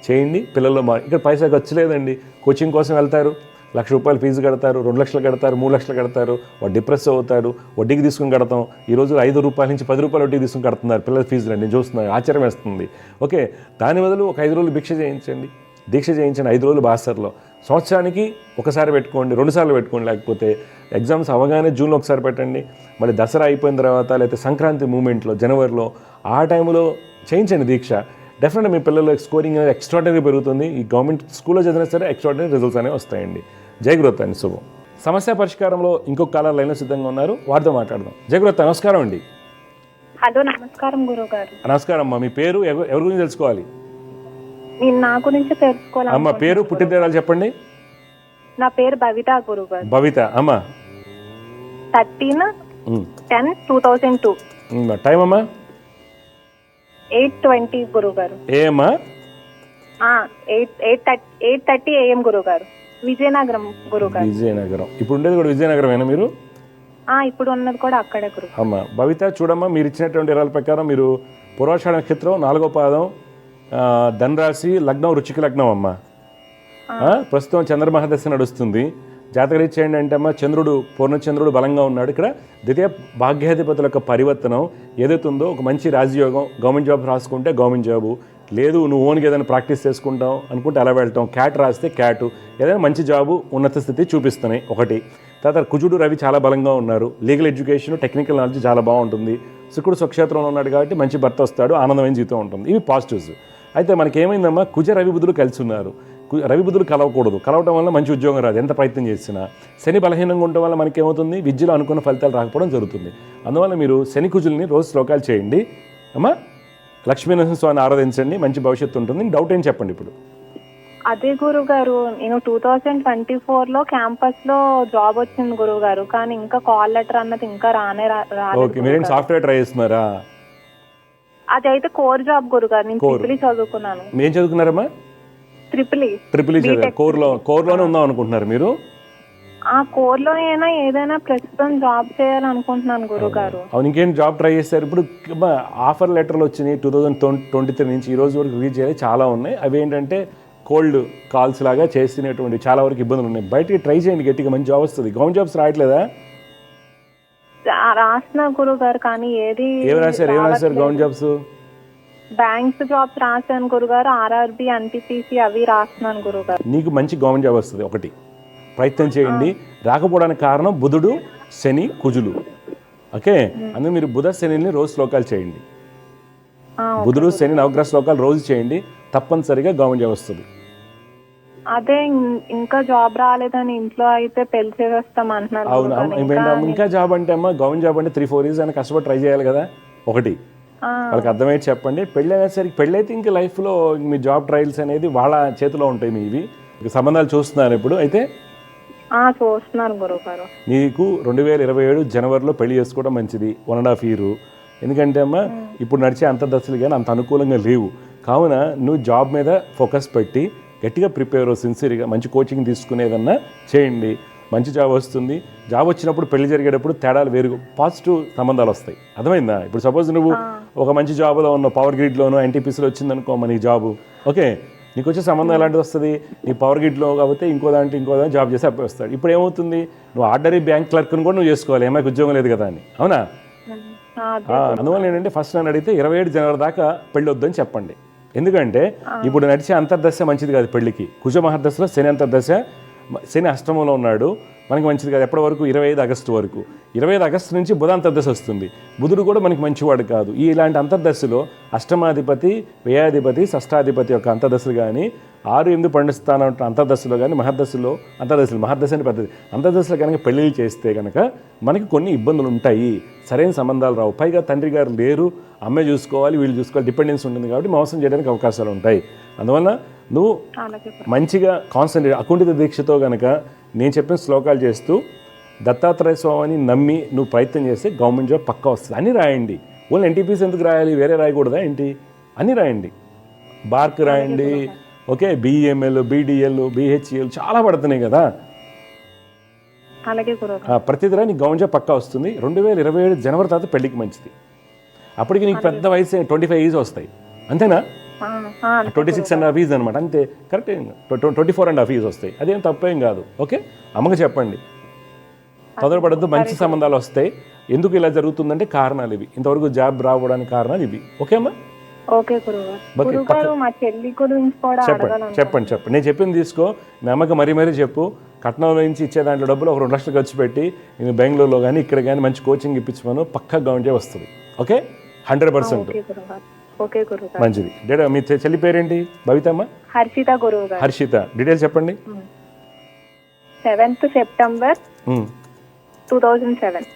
చేయండి. పిల్లల్లో ఇక్కడ పైసా ఖర్చు లేదండి, కోచింగ్ కోసం వెళ్తారు, రూపాయలు ఫీజు కడతారు, 2 లక్షలు కడతారు, 3 లక్షలు కడతారు, వాడు డిప్రెస్ అవుతాడు, వడ్డీకి తీసుకుని కడతాం. ఈరోజు 5 రూపాయల నుంచి 10 రూపాయలు వడ్డీకి తీసుకుని కడుతున్నారు పిల్లల ఫీజులు. నేను చూస్తున్నాను, ఆశ్చర్యం వేస్తుంది. ఓకే, దాని బదులు ఒక 5 రోజులు దీక్ష చేయించండి 5 రోజులు బాసర్లో. సంవత్సరానికి ఒకసారి పెట్టుకోండి, 2 సార్లు పెట్టుకోండి. లేకపోతే ఎగ్జామ్స్ అవగానే జూన్లో ఒకసారి పెట్టండి, మళ్ళీ దసరా అయిపోయిన తర్వాత లేకపోతే సంక్రాంతి మూమెంట్లో జనవరిలో ఆ టైంలో చేయించండి దీక్ష. డెఫినెట్గా మీ పిల్లల స్కోరింగ్ అనేది ఎక్స్ట్రాడినరీ పెరుగుతుంది. ఈ గవర్నమెంట్ స్కూల్లో చదివినా సరే ఎక్స్ట్రాడినరీ రిజల్ట్స్ అనేవి వస్తాయండి. జయగురత్త అండి, శుభం. సమస్య పరిష్కారంలో ఇంకొక కాలర్ లైన్లో సిద్ధంగా ఉన్నారు, వారితో మాట్లాడదాం. జయగురత్త, నమస్కారం అండి. హలో, నమస్కారం గురువు గారు. నమస్కారం అమ్మా. మీ పేరు, ఎవరి గురించి తెలుసుకోవాలి? నేను నా గురించి తెలుసుకోవాలి. అమ్మ పేరు, పుట్టినతేడాలు చెప్పండి. నా పేరు భవిత గురువు గారు. భవిత అమ్మ. 13/10/2002. టైం అమ్మా? 8:20 గురువు గారు. ఏమ్మా? 8:30 AM గురువు గారు. విజయనగరం గురువు గారు. విజయనగరం. ఇప్పుడు ఉండేది కూడా విజయనగరమేనా మీరు? ఇప్పుడు ఉన్నది కూడా అక్కడే గురువు. అమ్మ భవిత, చూడమ్మా, మీరు ఇచ్చినటువంటి వివరాల ప్రకారం మీరు పూర్వాషాఢ నక్షత్రం 4వ పాదం, ధనురాశి, లగ్నం వృశ్చిక లగ్నం అమ్మ. ప్రస్తుతం చంద్రమహాదశ నడుస్తుంది. జాతకరీత్యా ఏంటంటే అమ్మ, పూర్ణచంద్రుడు బలంగా ఉన్నాడు. ఇక్కడ ద్వితీయ భాగ్యాధిపతుల యొక్క పరివర్తనం ఏదైతే ఉందో, ఒక మంచి రాజయోగం. గవర్నమెంట్ జాబ్ రాసుకుంటే గవర్నమెంట్ జాబు, లేదు నువ్వు ఓన్గా ఏదైనా ప్రాక్టీస్ చేసుకుంటాం అనుకుంటే అలా వెళ్తాం. క్యాట్ రాస్తే క్యాటు, ఏదైనా మంచి జాబు ఉన్నత స్థితి చూపిస్తున్నాయి ఒకటి. తర్వాత కుజుడు, రవి చాలా బలంగా ఉన్నారు. లీగల్ ఎడ్యుకేషన్, టెక్నికల్ నాలెడ్జ్ చాలా బాగుంటుంది. శుక్రుడు స్వక్షేత్రంలో ఉన్నాడు కాబట్టి మంచి భర్త వస్తాడు, ఆనందమైన జీవితం ఉంటుంది. ఇవి పాజిటివ్స్. అయితే మనకి ఏమైందమ్మా, కుజ రవి బుధులు కలిసి ఉన్నారు. రవి బుధులు కలవకూడదు. కలవటం వల్ల మంచి ఉద్యోగం రాదు ఎంత ప్రయత్నం చేసినా. శని బలహీనంగా ఉండటం వల్ల మనకి ఏమవుతుంది, విద్యలో అనుకున్న ఫలితాలు రాకపోవడం జరుగుతుంది. అందువల్ల మీరు శని కుజుల్ని రోజు శ్లోకాలు చేయండి అమ్మా. లక్ష్మీనరసింహ స్వామిని ఆరాధించండి, మంచి భవిష్యత్తు ఉంటుంది. డౌట్ ఏం చెప్పండి ఇప్పుడు? అదే గురువు గారు, నేను 2024లో క్యాంపస్ లో జాబ్ వచ్చింది గురువు గారు, కానీ ఇంకా కాల్ లెటర్ అన్నది ఇంకా రాలేదు. ఓకే, మీరేంటి సాఫ్ట్వేర్ ట్రై చేస్తున్నారా? అదైతే కోర్ జాబ్ గురువు గారు. నేను ట్రిపుల్ చదువుకున్నాను. ఏం చదువుకున్నారమ్మా? ట్రిపుల్ చదివారు. కోర్లోనే ఉందాం అనుకుంటున్నారు మీరు? కోర్ లో అయినా ఏదైనా ప్రస్తుతం జాబ్ చేయాలనుకుంటున్నాను గురువు గారు. అవును, ఇంకేం జాబ్ ట్రై చేస్తారు ఇప్పుడు? ఆఫర్ లెటర్లు వచ్చినాయి 2023 నుంచి ఈ రోజు వరకు రీచ్ అయ్యేది చాలా ఉన్నాయి. అవి ఏంటంటే కోల్డ్ కాల్స్ లాగా చేసినటువంటి చాలా వరకు ఇబ్బందులు ఉన్నాయి. బయటికి ట్రై చేయండి, గట్టిగా మంచి జాబ్ వస్తుంది. గవర్నమెంట్ జాబ్స్ రావట్లేదా? రాసిన గురువు గారు, కానీ ఏం రాశారు గవర్నమెంట్ జాబ్స్? బ్యాంక్స్ జాబ్స్ రాశాను గురుగారు, RRB, NTPC అవి రాస్తున్నాను గురుగారు. నీకు మంచి గవర్నమెంట్ జాబ్ వస్తుంది. ఒకటి ప్రయత్నం చేయండి. రాకపోవడానికి కారణం బుధుడు, శని, కుజులు. ఓకే, అందుకే మీరు బుధ శనిని రోజు శ్లోకాలు చేయండి. బుధుడు, శని నవగ్రహ శ్లోకాలు రోజు చేయండి, తప్పనిసరిగా గవర్నమెంట్ జాబ్ వస్తుంది. అదే ఇంకా జాబ్ రాలేదని ఇంట్లో అయితే పెళ్లి చేస్తాం అంటున్నారు. అవును, ఇంకా జాబ్ అంటే అమ్మా, గవర్నమెంట్ జాబ్ అంటే 3-4 ఇయర్స్ అని కష్టపడి ట్రై చేయాలి కదా. ఒకటి వాళ్ళకి అర్థమయ్యేది చెప్పండి. పెళ్ళి అనేసరికి పెళ్ళైతే ఇంకా లైఫ్లో మీ జాబ్ ట్రయల్స్ అనేది వాళ్ళ చేతిలో ఉంటాయి. మీవి సంబంధాలు చూస్తున్నారు ఇప్పుడు? అయితే చూస్తున్నారు గురువు గారు. నీకు 2027 జనవరిలో పెళ్లి చేసుకోవడం మంచిది, 1.5 year. ఎందుకంటే అమ్మా, ఇప్పుడు నడిచే అంతర్దశలు కానీ అంత అనుకూలంగా లేవు. కావున నువ్వు జాబ్ మీద ఫోకస్ పెట్టి గట్టిగా ప్రిపేర్, సిన్సియర్గా మంచి కోచింగ్ తీసుకునేదన్నా చేయండి. మంచి జాబ్ వస్తుంది. జాబ్ వచ్చినప్పుడు పెళ్లి జరిగేటప్పుడు తేడాలు వేరు, పాజిటివ్ సంబంధాలు వస్తాయి. అర్థమైందా? ఇప్పుడు సపోజ్ నువ్వు ఒక మంచి జాబ్లో ఉన్న, పవర్ గ్రిడ్లోనో NTPCలో వచ్చిందనుకో మనకి జాబు, ఓకే, నీకు వచ్చే సంబంధం ఎలాంటిది వస్తుంది? నీ పవర్ గ్రిడ్లో కాబట్టి ఇంకో దాంట్లో జాబ్ చేసి అప్పుడు వస్తాడు. ఇప్పుడు ఏమవుతుంది, నువ్వు ఆర్డరీ బ్యాంక్ క్లర్క్ని కూడా నువ్వు చేసుకోవాలి, ఏమైనా ఉద్యోగం లేదు కదా అని. అవునా? అందువల్ల ఏంటంటే ఫస్ట్ నన్ను అడిగితే 27 జనవరి దాకా పెళ్ళి వద్దని చెప్పండి. ఎందుకంటే ఇప్పుడు నడిచే అంతర్దశ మంచిది కాదు పెళ్లికి. కుజ మహర్దశలో శని అంతర్దశ, శని అష్టమంలో ఉన్నాడు, మనకి మంచిది కాదు. ఎప్పటి వరకు? 25 ఆగస్టు వరకు. 25 ఆగస్టు నుంచి బుధ అంతర్దశ వస్తుంది. బుధుడు కూడా మనకి మంచివాడు కాదు. ఇలాంటి అంతర్దశలో అష్టమాధిపతి, వ్యయాధిపతి, షష్టాధిపతి యొక్క అంతర్దశలు కానీ, 6-8 12 స్థానం అంతర్దశలో కానీ, మహర్దశ అని పద్ధతి అంతర్దశలో కనుక పెళ్ళిళ్ళు చేస్తే కనుక మనకి కొన్ని ఇబ్బందులు ఉంటాయి, సరైన సంబంధాలు రావు. పైగా తండ్రి గారు లేరు, అమ్మే చూసుకోవాలి, వీళ్ళు చూసుకోవాలి, డిపెండెన్స్ ఉంటుంది కాబట్టి మోసం చేయడానికి అవకాశాలు ఉంటాయి. అందువల్ల నువ్వు మంచిగా కాన్సన్ట్రేట్, అకుంఠిత దీక్షతో కనుక నేను చెప్పిన శ్లోకాలు చేస్తూ దత్తాత్రేయ స్వామిని నమ్మి నువ్వు ప్రయత్నం చేస్తే గవర్నమెంట్ జాబ్ పక్కా వస్తుంది. అన్నీ రాయండి. ఓన్లీ NTPC ఎందుకు రాయాలి, వేరే రాయకూడదా ఏంటి? అన్నీ రాయండి. బార్క్ రాయండి, ఓకే, BEML, BDL, BHEL చాలా పడుతున్నాయి కదా. ప్రతిదిరా నీకు గవర్నమెంట్ జాబ్ పక్కా వస్తుంది. 2027 జనవరి తర్వాత పెళ్ళికి మంచిది. అప్పటికి నీకు పెద్ద వయసు 25 years వస్తాయి, అంతేనా? అంతే 26.5 ఈజ్ అనమాట, అంతే కరెక్ట్. 24.5 ఈజ్ వస్తాయి, అదేం తప్పేం కాదు. ఓకే, అమ్మకి చెప్పండి, తొందరపడద్దు, మంచి సంబంధాలు వస్తాయి. ఎందుకు ఇలా జరుగుతుందంటే కారణాలు ఇవి, ఇంతవరకు జాబ్ రావడానికి కారణాలు ఇవి. ఓకే అమ్మా, ఓకే గురుగారు. మా చెల్లి గురించి కూడా చెప్పండి. నేను చెప్పింది తీసుకో, మీ అమ్మకి మరీ చెప్పు. కట్నంలో నుంచి ఇచ్చే దాంట్లో డబ్బులు ఒక 2 లక్షలు ఖర్చు పెట్టి నేను బెంగళూరులో కానీ ఇక్కడ కానీ మంచి కోచింగ్ ఇప్పించమను, పక్కా గవర్నమెంట్ వస్తుంది. ఓకే, 100%. ఓకే గురుగారు. మంచిది. మీ చెల్లి పేరేంటి? భవితమ్మ? హర్షిత గురుగారు. హర్షిత, డీటెయిల్స్ చెప్పండి. 7th September 2007.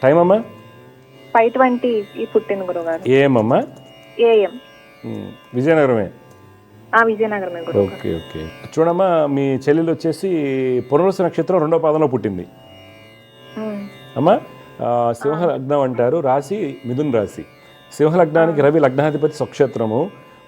టైం అమ్మా? 5:20 పుట్టింది గురుగారు. ఏమమ్మా? AM. విజయనగరమే. విజయనగరమే గురుగారు. ఓకే. చూడమ్మా, మీ చెల్లెలు వచ్చేసి పునర్వసు నక్షత్రం 2వ పాదంలో పుట్టింది అమ్మా. సింహ లగ్నం అంటారు, రాశి మిథున్ రాశి. సింహ లగ్నానికి రవి లగ్నాధిపతి స్వక్షేత్రము,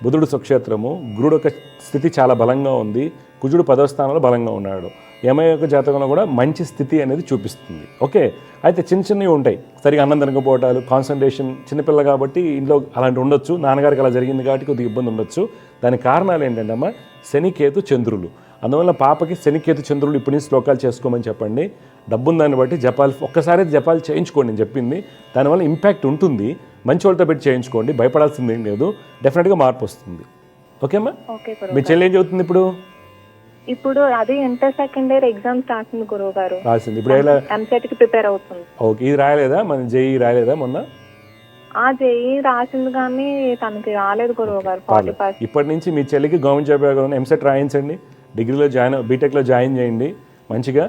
బుధుడు స్వక్షేత్రము, గురుడు యొక్క స్థితి చాలా బలంగా ఉంది, కుజుడు 10వ స్థానంలో బలంగా ఉన్నాడు. యమ యొక్క జాతకంలో కూడా మంచి స్థితి అనేది చూపిస్తుంది. ఓకే, అయితే చిన్నవి ఉంటాయి, సరిగా అన్నం తినకపోవటాలు, కాన్సన్ట్రేషన్, చిన్నపిల్ల కాబట్టి ఇంట్లో అలాంటి ఉండొచ్చు, నాన్నగారికి అలా జరిగింది కాబట్టి కొద్దిగా ఇబ్బంది ఉండొచ్చు. దానికి కారణాలు ఏంటంటే అమ్మ, శని కేతు చంద్రులు. అందువల్ల పాపకి శని కేతు చంద్రులు ఇప్పుడు నుంచి శ్లోకాలు చేసుకోమని చెప్పండి. డబ్బున్న దాన్ని బట్టి జపాలు, ఒక్కసారి జపాలు చేయించుకోండి నేను చెప్పింది, దానివల్ల ఇంపాక్ట్ ఉంటుంది. మంచి వాళ్ళతో పెట్టి చేయించుకోండి, భయపడాల్సింది ఏం లేదు, డెఫినెట్గా మార్పు వస్తుంది. ఓకే అమ్మా. మీ చెల్లి ఏం చదువుతుంది ఇప్పుడు? ఇప్పుడు అది ఇంటర్ సెకండ్ ఇయర్ ఎగ్జామ్స్ రాసింది గురువు గారు. రాసింది ఇప్పుడు ఎంసెట్ కి ప్రిపేర్ అవుతుంది. ఓకే, ఇది రాయలేదా? మన జేఈ రాయలేదా మొన్న? జేఈ రాసింది కానీ తనకి రాలేదు గురువు గారు. 40%. ఇప్పటి నుంచి మీ చెల్లికి గవర్నమెంట్ జాబ్ ఎంసెట్ రాయించండి, డిగ్రీలో బీటెక్లో జాయిన్ చేయండి మంచిగా.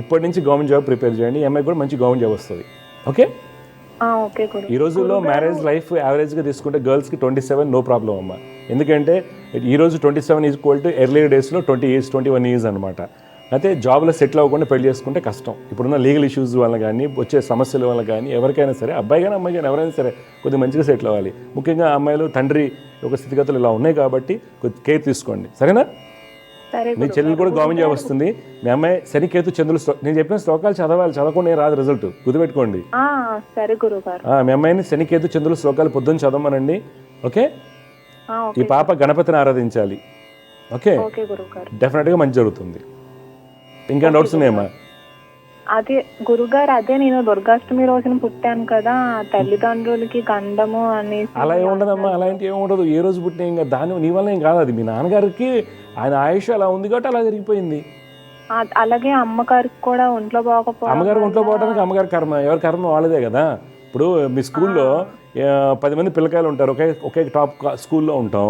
ఇప్పటి నుంచి గవర్నమెంట్ జాబ్ ప్రిపేర్ చేయండి, ఎంఐ కూడా మంచి గవర్నమెంట్ జాబ్ వస్తుంది. ఓకే. ఈ రోజుల్లో మ్యారేజ్ లైఫ్ యావరేజ్గా తీసుకుంటే గర్ల్స్కి 27 నో ప్రాబ్లం అమ్మ. ఎందుకంటే ఈ రోజు 27 ఈక్వల్ టు ఎర్లీ డేస్లో 20 years 21 years అనమాట. అయితే జాబ్లో సెటిల్ అవ్వకుండా పెళ్లి చేసుకుంటే కష్టం. ఇప్పుడున్న లీగల్ ఇష్యూస్ వల్ల కానీ, వచ్చే సమస్యల వల్ల కానీ, ఎవరికైనా సరే, అబ్బాయి కానీ అమ్మాయి కానీ ఎవరైనా సరే కొద్దిగా మంచిగా సెటిల్ అవ్వాలి. ముఖ్యంగా అమ్మాయిలు తండ్రి ఒక స్థితిగతులు ఇలా ఉన్నాయి కాబట్టి కొద్దిగా కేర్ తీసుకోండి, సరేనా? మీ చెల్లెలు కూడా గవర్నమెంట్ జాబ్ వస్తుంది. మీ అమ్మాయి శనికేతు చంద్రులు, నేను చెప్పిన శ్లోకాలు చదవాలి, చదవకుండా రాదు రిజల్ట్, గుర్తుపెట్టుకోండి. మీ అమ్మాయిని శనికేతు చంద్రులు శ్లోకాలు పొద్దున్న చదవమనండి. ఓకే. ఈ పాప గణపతిని ఆరాధించాలి. ఓకే, డెఫినెట్గా మంచి జరుగుతుంది. ఇంకా డౌట్స్ ఉన్నాయమ్మా? అదే గురుగారు, అదే నేను దుర్గాష్టమి రోజున పుట్టాను కదా, తల్లిదండ్రులకి గండము అని. అలా ఏముండదమ్మా, అలాంటి ఏముండదు. ఏ రోజు పుట్టినా ఇంకా దాని నీ వల్ల ఏం కాదు, అది మీ నాన్నగారికి ఆయన ఆయుష్ అలా ఉంది కాబట్టి అలా జరిగిపోయింది. అలాగే అమ్మగారికి కూడా ఒంట్లో బాగోపోవడం. అమ్మగారికి ఒంట్లో పోవడానికి అమ్మగారి కర్మ, ఎవరి కర్మ వాళ్ళదే కదా. ఇప్పుడు మీ స్కూల్లో 10 మంది పిల్లకాయలు ఉంటారు, ఒకే టాప్ స్కూల్లో ఉంటాం,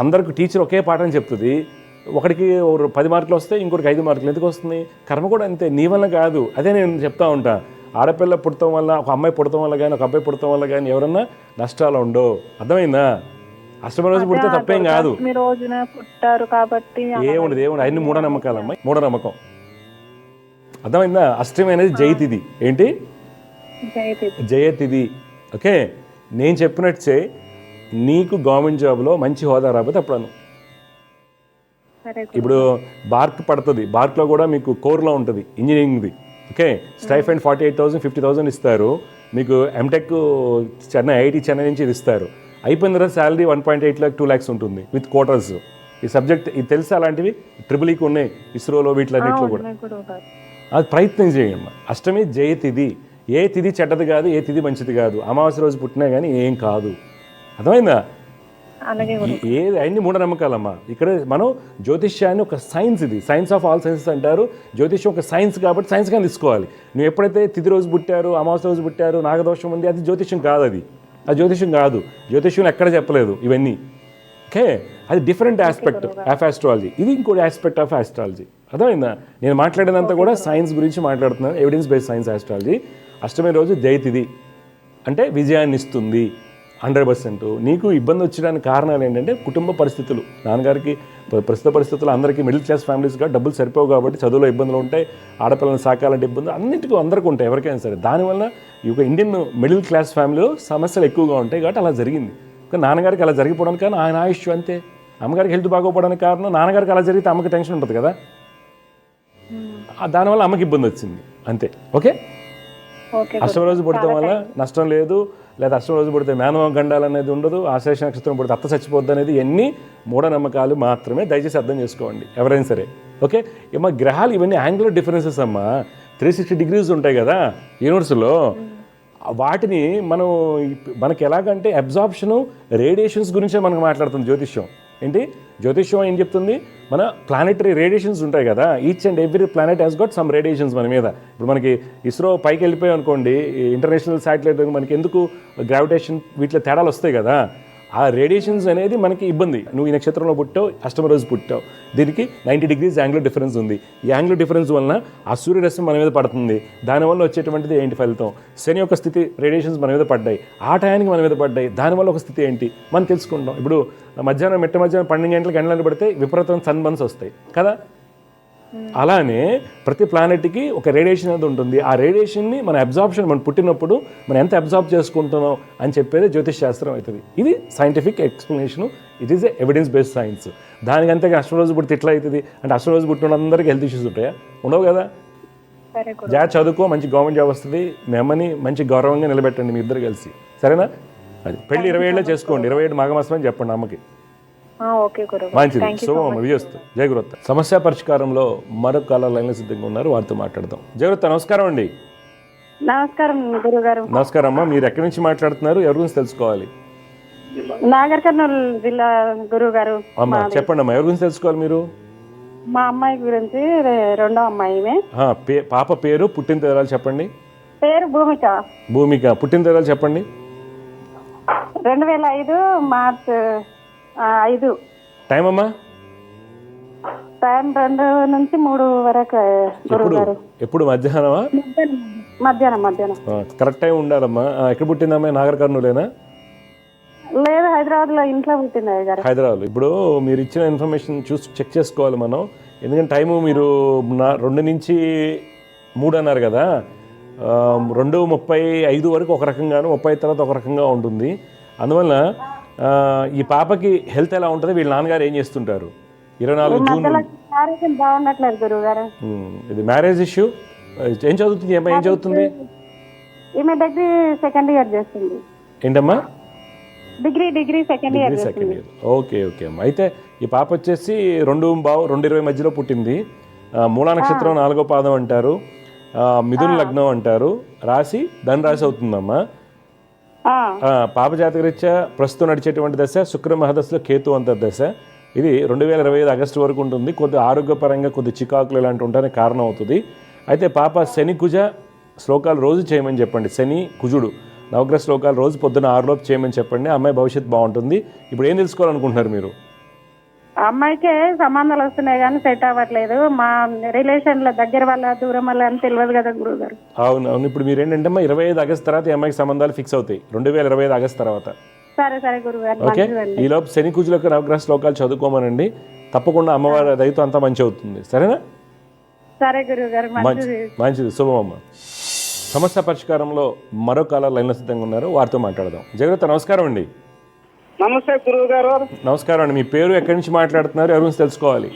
అందరికి టీచర్ ఒకే పాఠం చెప్తుంది. ఒకడికి 10 మార్కులు వస్తాయి, ఇంకోటికి 5 మార్కులు. ఎందుకు వస్తుంది? కర్మ కూడా అంతే, నీ వల్ల కాదు. అదే నేను చెప్తా ఉంటా, ఆడపిల్ల పుట్టడం వల్ల, ఒక అమ్మాయి పుట్టడం వల్ల కానీ, ఒక అబ్బాయి పుట్టడం వల్ల కానీ ఎవరన్నా నష్టాలు ఉండవు. అర్థమైందా? అష్టమి రోజు పుడితే తప్పేం కాదు. ఏముండదు, అన్ని మూఢనమ్మకాలమ్మా, మూఢనమ్మకం. అర్థమైందా? అష్టమి అనేది జయతిథి. ఏంటి? జయతిథి. ఓకే, నేను చెప్పినట్టు చేయి. నీకు గవర్నమెంట్ జాబ్లో మంచి హోదా రాకపోతే అప్పుడు ఇప్పుడు బార్క్ పడుతుంది, బార్క్లో కూడా మీకు కోర్లో ఉంటుంది ఇంజనీరింగ్ది. ఓకే, స్టైఫండ్ 48,000 50,000 ఇస్తారు మీకు. ఎంటెక్ చెన్నై, ఐఐటి చెన్నై నుంచి ఇది ఇస్తారు. అయిపోయిన తర్వాత శాలరీ 1.8 lakh 2 lakhs ఉంటుంది విత్ క్వార్టర్స్. ఈ సబ్జెక్ట్ ఇది తెలుసా? అలాంటివి ట్రిపుల్ఈకి ఉన్నాయి, ఇస్రోలో వీటిలన్నింటిలో కూడా. అది ప్రయత్నం చేయండి. అష్టమి జయతిథి. ఏ తిథి చెడ్డది కాదు, ఏ తిథి మంచిది కాదు. అమావాస్య రోజు పుట్టినా కానీ ఏం కాదు. అర్థమైందా? అన్ని మూఢనమ్మకాలమ్మా. ఇక్కడ మనం జ్యోతిష్యాన్ని ఒక సైన్స్, ఇది సైన్స్ ఆఫ్ ఆల్ సైన్సెస్ అంటారు. జ్యోతిష్యం ఒక సైన్స్ కాబట్టి సైన్స్గా తీసుకోవాలి. నువ్వు ఎప్పుడైతే తిథి రోజు పుట్టారు, అమావాస్య రోజు పుట్టారు, నాగదోషం ఉంది, అది జ్యోతిష్యం కాదు. అది జ్యోతిష్యం కాదు. జ్యోతిష్యం ఎక్కడ చెప్పలేదు ఇవన్నీ. ఓకే, అది డిఫరెంట్ ఆస్పెక్ట్ ఆఫ్ ఆస్ట్రాలజీ, ఇది ఇంకోటి ఆస్పెక్ట్ ఆఫ్ ఆస్ట్రాలజీ. అర్థమైందా? నేను మాట్లాడినంత కూడా సైన్స్ గురించి మాట్లాడుతున్నాను, ఎవిడెన్స్ బేస్డ్ సైన్స్ ఆస్ట్రాలజీ. అష్టమి రోజు జయతిథి అంటే విజయాన్ని ఇస్తుంది 100%. నీకు ఇబ్బంది వచ్చడానికి కారణాలు ఏంటంటే కుటుంబ పరిస్థితులు. నాన్నగారికి ప్రస్తుత పరిస్థితులు, అందరికీ మిడిల్ క్లాస్ ఫ్యామిలీస్గా డబ్బులు సరిపోవు కాబట్టి చదువులో ఇబ్బందులు ఉంటాయి, ఆడపిల్లలను సాకాలంటే ఇబ్బందులు అన్నింటికీ అందరికీ ఉంటాయి, ఎవరికైనా సరే. దానివల్ల ఈ యొక్క ఇండియన్ మిడిల్ క్లాస్ ఫ్యామిలీలో సమస్యలు ఎక్కువగా ఉంటాయి కాబట్టి అలా జరిగింది. కానీ నాన్నగారికి అలా జరిగిపోవడానికి కారణం ఆయన ఆయుష్ అంతే. అమ్మగారికి హెల్త్ బాగోపోవడానికి కారణం నాన్నగారికి అలా జరిగితే అమ్మకి టెన్షన్ ఉంటుంది కదా, దానివల్ల అమ్మకి ఇబ్బంది వచ్చింది అంతే. ఓకే, అష్టమి రోజు పుట్టడం వల్ల నష్టం లేదు. లేదా అష్టమ రోజు పుడితే మేనవ గండాలు అనేది ఉండదు, ఆశ్లేష నక్షత్రం పుడితే అత్త చచ్చిపోద్ది అనేది ఇవన్నీ మూఢనమ్మకాలు మాత్రమే. దయచేసి అర్థం చేసుకోండి ఎవరైనా సరే. ఓకే, ఏమో గ్రహాలు ఇవన్నీ యాంగులర్ డిఫరెన్సెస్ అమ్మా. 360 degrees ఉంటాయి కదా యూనివర్స్లో. వాటిని మనకి ఎలాగంటే అబ్జార్ప్షను, రేడియేషన్స్ గురించే మనకు మాట్లాడుతుంది జ్యోతిష్యం. ఏంటి జ్యోతిష్యం ఏం చెప్తుంది? మన ప్లానెటరీ రేడియేషన్స్ ఉంటాయి కదా, each and every planet has got some radiations మన మీద. ఇప్పుడు మనకి ఇస్రో పైకి వెళ్ళిపోయాం అనుకోండి, ఇంటర్నేషనల్ శాటిలైట్ మనకి ఎందుకు గ్రావిటేషన్ వీటిలో తేడాలు వస్తాయి కదా, ఆ రేడియేషన్స్ అనేది మనకి ఇబ్బంది. నువ్వు ఈ నక్షత్రంలో పుట్టావు, అష్టమ రోజు పుట్టావు, దీనికి 90 degrees యాంగులర్ డిఫరెన్స్ ఉంది. ఈ యాంగులర్ డిఫరెన్స్ వలన ఆ సూర్యరశ్మి మన మీద పడుతుంది, దానివల్ల వచ్చేటువంటిది ఏంటి ఫలితం? శని యొక్క స్థితి రేడియేషన్స్ మన మీద పడ్డాయి, ఆ టయానికి మన మీద పడ్డాయి, దానివల్ల ఒక స్థితి ఏంటి మనం తెలుసుకుంటాం. ఇప్పుడు మధ్యాహ్నం 12 గంటలకు ఎండలను పడితే విపరీతం సన్బర్న్స్ వస్తాయి కదా. అలానే ప్రతి ప్లానెట్కి ఒక రేడియేషన్ అనేది ఉంటుంది. ఆ రేడియేషన్ని మన అబ్జార్ప్షన్, మనం పుట్టినప్పుడు మనం ఎంత అబ్జార్బ్ చేసుకుంటున్నాం అని చెప్పేది జ్యోతిష్ శాస్త్రం అవుతుంది. ఇది scientific explanation, it is evidence based science. దానికంతే అష్టరోజు పుడితే ఇట్లా అవుతుంది అంటే అష్టరోజు పుట్టిన అందరికీ హెల్త్ ఇష్యూస్ ఉంటాయా? ఉండవు కదా. జాగ్రత్త చదువుకో, మంచి గవర్నమెంట్ జాబ్ వస్తుంది, మీ అమ్మని మంచి గౌరవంగా నిలబెట్టండి మీ ఇద్దరు కలిసి, సరేనా? అది పెళ్లి 27 చేసుకోండి, 27 మాఘమాసం అని చెప్పండి అమ్మకి. మంచిది. శుభం. విజయస్తు. జయగురత్త. సమస్య పరిష్కారంలో మరొక కాల లైన్లో సిద్ధంగా ఉన్నారు, వారితో మాట్లాడదాం. జయగురత్త నమస్కారం అండి. నమస్కారం గురుగారు. నమస్కారం అమ్మా. మీరు ఎక్కడి నుంచి మాట్లాడుతున్నారు, ఎవరి గురించి తెలుసుకోవాలి? నాగర్ కర్నూలు జిల్లా గురుగారు. అమ్మా చెప్పండి అమ్మా, ఎవరి గురించి తెలుసుకోవాలి మీరు? మా అమ్మాయి గురించి, రెండో అమ్మాయి. పాప పేరు, పుట్టిన తేదీలు చెప్పండి. పేరు భూమిక. భూమిక. పుట్టిన తేదీలు చెప్పండి. 2005 మార్చ్ 5. టైం అమ్మా? టైం 2 నుంచి 3 వరకు గురుగారు. ఎప్పుడు మధ్యాహ్నమా? మధ్యాహ్నం. కరెక్ట్ టైం ఉండాలమ్మా. ఎక్కడ పుట్టిందమ్మా? నాగర్ కర్నూలేనా? లేదు, హైదరాబాద్ లో ఇంట్లో పుట్టింది గారు. హైదరాబాద్. ఇప్పుడు మీరు ఇచ్చిన ఇన్ఫర్మేషన్ చూసి చెక్ చేసుకోవాలి మనం, ఎందుకంటే టైము మీరు 2 నుంచి 3 అన్నారు కదా. 2:35 వరకు ఒక రకంగాను, 30 తర్వాత ఒక రకంగా ఉంటుంది. అందువల్ల ఈ పాపకి హెల్త్ ఎలా ఉంటుంది? వీళ్ళ నాన్నగారు ఏం చేస్తుంటారు? 24 జూన్ బాగున్నట్లేదు గురుగారు. ఇది మ్యారేజ్ ఇష్యూ. ఏం చదువుతుంది అమ్మా? ఏం చదువుతుంది? ఈమె డిగ్రీ సెకండ్ ఇయర్ చేస్తుంది. ఏంటమ్మా? Degree second year. ఓకే అమ్మా. అయితే ఈ పాప వచ్చేసి 2:20 మధ్యలో పుట్టింది. మూలా నక్షత్రం 4వ పాదం అంటారు, మిథున లగ్నం అంటారు, రాశి ధనురాశి అవుతుందమ్మా. పాప జాతకరీత్యా ప్రస్తుతం నడిచేటువంటి దశ శుక్ర మహాదశలో కేతు అంతర్దశ. ఇది 2025 ఆగస్టు వరకు ఉంటుంది. కొద్ది ఆరోగ్యపరంగా కొద్ది చికాకులు ఇలాంటి ఉంటాయని కారణం అవుతుంది. అయితే పాప శని కుజ శ్లోకాలు రోజు చేయమని చెప్పండి. శని కుజుడు నవగ్రహ శ్లోకాలు రోజు పొద్దున 6 లోపు చేయమని చెప్పండి. అమ్మాయి భవిష్యత్తు బాగుంటుంది. ఇప్పుడు ఏం తెలుసుకోవాలనుకుంటున్నారు మీరు? అమ్మాయికే సంబంధాలు వస్తున్నాయి కానీ సెట్ అవ్వట్లేదు. మా రిలేషన్ల దగ్గర వాళ్ళ దూరం వాళ్ళ అని తెలియదు కదా గురువు గారు. అవును. ఇప్పుడు మీరు ఏంటంటే 25 ఆగస్టు తర్వాత ఈ అమ్మాయికి సంబంధాలు ఫిక్స్ అవుతాయి, 2025 ఆగస్టు తర్వాత. సరే గురువు గారు. ఓకే, ఈ లోపు శని కుజులకు నవగ్రహ శ్లోకాలు చదువుకోమనండి. తప్పకుండా అమ్మవారి దయతో అంతా మంచి అవుతుంది. సరేనా? సరే గురువు గారు. మంచిది. శుభమమ్మ. సమస్య పరిష్కారంలో మరో కాల లైన్లో సిద్ధంగా ఉన్నారు, వారితో మాట్లాడదాం. జగరత్త నమస్కారం అండి. నమస్తే గురువు గారు. నమస్కారం అండి. మీ పేరు, ఎక్కడి నుంచి మాట్లాడుతున్నారు, ఎవరి గురించి తెలుసుకోవాలి?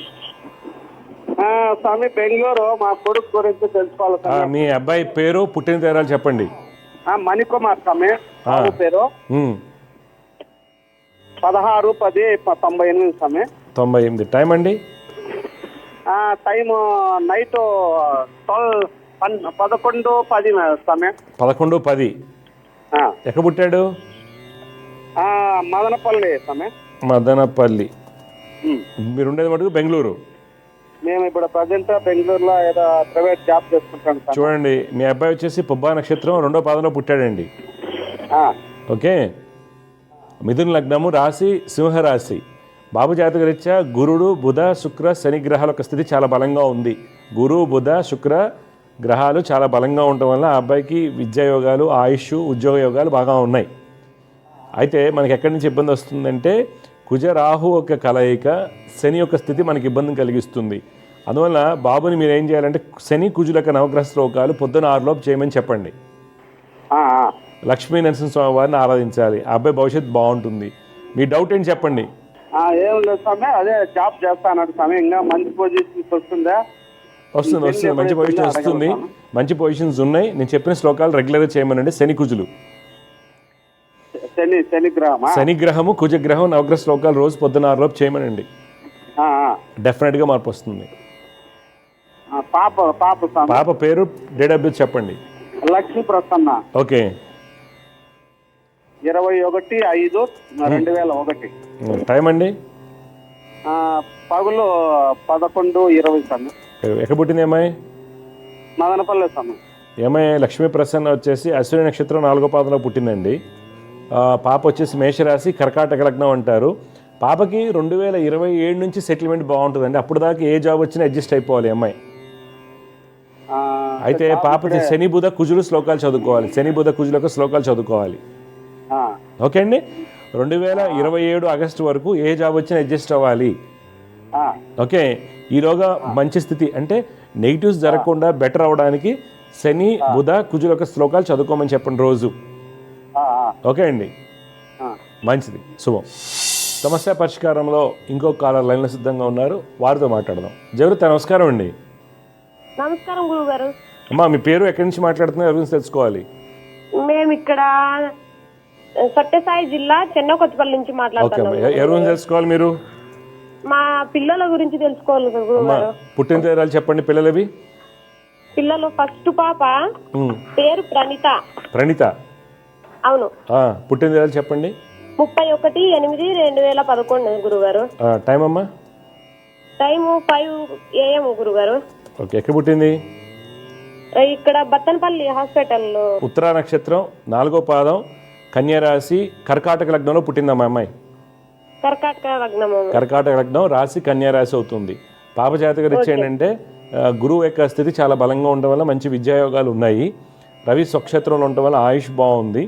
స్వామి బెంగళూరు. మా కొడుకు గురించి తెలుసుకోవాలి. మీ అబ్బాయి పేరు, పుట్టిన తేదీలు చెప్పండి. మణికుమార్ స్వామి పేరు. 16/10/98 స్వామి. 98. టైం అండి? టైము నైట్ 11:10 స్వామి. 11:10. ఎక్కడ పుట్టాడు? మదనపల్లి స్వామి. మదనపల్లి. మీరు ఉండేది మటుకు బెంగళూరు. మేము ఇప్పుడు ప్రజెంట్ బెంగళూరులో ఏదో ప్రైవేట్ జాబ్ చేసుకుంటాం. చూడండి, మీ అబ్బాయి వచ్చేసి పుబ్బా నక్షత్రం 2వ పాదంలో పుట్టాడండి. ఓకే, మిథున లగ్నము, రాశి సింహరాశి. బాబు జాతకరీత్యా గురుడు, బుధ, శుక్ర, శని గ్రహాల యొక్క స్థితి చాలా బలంగా ఉంది. గురు, బుధ, శుక్ర గ్రహాలు చాలా బలంగా ఉండటం వల్ల ఆ అబ్బాయికి విద్యా యోగాలు, ఆయుష్, ఉద్యోగ యోగాలు బాగా ఉన్నాయి. అయితే మనకి ఎక్కడి నుంచి ఇబ్బంది వస్తుందంటే కుజ రాహు యొక్క కలయిక శని యొక్క స్థితి మనకి ఇబ్బందిని కలిగిస్తుంది. అందువల్ల బాబుని మీరు ఏం చేయాలంటే శని కుజుల యొక్క నవగ్రహ శ్లోకాలు పొద్దున 6 లోపు చేయమని చెప్పండి. లక్ష్మీ నరసింహస్వామి వారిని ఆరాధించాలి. ఆ అబ్బాయి భవిష్యత్తు బాగుంటుంది. మీ డౌట్ ఏంటి చెప్పండి. ఏం లేదు స్వామి, అదే జాబ్ చేస్తాను స్వామి. ఇంకా మంచి పొజిషన్ వస్తుందా? వస్తుంది. మంచి పొజిషన్ వస్తుంది. మంచి పొజిషన్స్ ఉన్నాయి. నేను చెప్పిన శ్లోకాలు రెగ్యులర్గా చేయమనండి. శని కుజులు. శనిగ్రహమా? శనిగ్రహము కుజగ్రహం నవగ్రహ శ్లోకాలు రోజు పొద్దున 6 లోపు చేయమనండి. డెఫినెట్గా మార్పు వస్తుంది. పాప స్వామి పాప పేరు, డేట్ ఆఫ్ బర్త్ చెప్పండి. లక్ష్మీ ప్రసన్న. ఓకే. 21/5/2001. టైం అండి? పగులు 11:20 స్వామి. ఎక్కడ పుట్టింది అమ్మాయి? మదనపల్లె స్వామి. ఏమై లక్ష్మీ ప్రసన్న వచ్చేసి అశ్విని నక్షత్రం 4వ పాదంలో పుట్టిందండి. పాప వచ్చేసి మేషరాశి, కర్కాటక లగ్నం అంటారు. పాపకి 2027 నుంచి సెటిల్మెంట్ బాగుంటుందండి. అప్పుడు దాకా ఏ జాబ్ వచ్చినా అడ్జస్ట్ అయిపోవాలి అమ్మాయి. అయితే పాపకి శని బుధ కుజులు శ్లోకాలు చదువుకోవాలి. శని బుధ కుజుల యొక్క శ్లోకాలు చదువుకోవాలి. ఓకే అండి. 2027 ఆగస్టు వరకు ఏ జాబ్ వచ్చినా అడ్జస్ట్ అవ్వాలి. ఓకే. ఈలోగా మంచి స్థితి అంటే నెగిటివ్స్ జరగకుండా బెటర్ అవడానికి శని బుధ కుజుల యొక్క శ్లోకాలు చదువుకోమని చెప్పండి రోజు. ఓకే అండి, మంచిది, శుభం. సమస్య పరిష్కారంలో ఇంకో కాలర్ లైన్లో సిద్ధంగా ఉన్నారు, వారితో మాట్లాడదాం. జగృత నమస్కారం అండి. నమస్కారం గురువు గారు. అమ్మా మీ పేరు, ఎక్కడి నుంచి మాట్లాడుతున్నారు, ఎవరి గురించి తెలుసుకోవాలి? మేము ఇక్కడ సత్యసాయి జిల్లా చెన్నకొత్తపల్లి నుంచి ఓకే మాట్లాడుతున్నాం. అమ్మా, ఎవరి గురించి తెలుసుకోవాలి మీరు? మా పిల్లల గురించి తెలుసుకోవాలి గురువు అమ్మా గారు. పుట్టిన తేదీలు చెప్పండి పిల్లలవి. పిల్లలు ఫస్ట్ పాప పేరు ప్రణీత. ప్రణీత. అవును. పుట్టిన తేదీలు చెప్పండి. 31/8/2011 గురుగారు. టైం అమ్మా? టైము 5 AM గురుగారు. ఓకే. ఎక్కడ పుట్టింది? ఇక్కడ బత్తనపల్లి హాస్పిటల్లో. ఉత్తరా నక్షత్రం 4వ పాదం కన్యారాశి కర్కాటక లగ్నంలో పుట్టిందమ్మా అమ్మాయి. కర్కాటక లగ్నము. కర్కాటక లగ్నం రాశి కన్యారాశి అవుతుంది. పాప జాతక రీత్యా ఏంటంటే గురువు యొక్క స్థితి చాలా బలంగా ఉండడం వల్ల మంచి విద్యాయోగాలు ఉన్నాయి. రవి స్వక్షేత్రంలో ఉండటం వల్ల ఆయుష్ బాగుంది.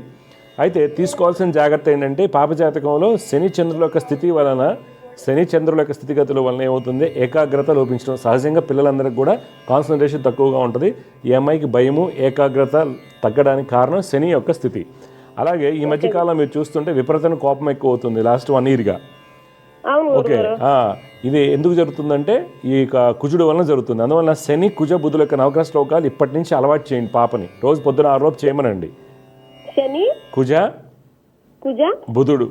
అయితే తీసుకోవాల్సిన జాగ్రత్త ఏంటంటే పాప జాతకంలో శని చంద్రుల యొక్క స్థితి వలన, శని చంద్రుల యొక్క స్థితిగతుల వలన ఏమవుతుంది, ఏకాగ్రత లోపించడం. సహజంగా పిల్లలందరికీ కూడా కాన్సన్ట్రేషన్ తక్కువగా ఉంటుంది. ఈ అమ్మాయికి భయము, ఏకాగ్రత తగ్గడానికి కారణం శని యొక్క స్థితి. అలాగే ఈ మధ్యకాలం మీరు చూస్తుంటే విపరీతమైన కోపం ఎక్కువ అవుతుంది లాస్ట్ 1 yearగా. ఓకే. ఇది ఎందుకు జరుగుతుందంటే ఈ కుజుడు వలన జరుగుతుంది. అందువల్ల శని కుజ బుధుల యొక్క నవగ్రహ శ్లోకాలు ఇప్పటి నుంచి అలవాటు చేయండి పాపని. రోజు పొద్దున 6 లోపు చేయమనండి. శని కుజ బుధుడు.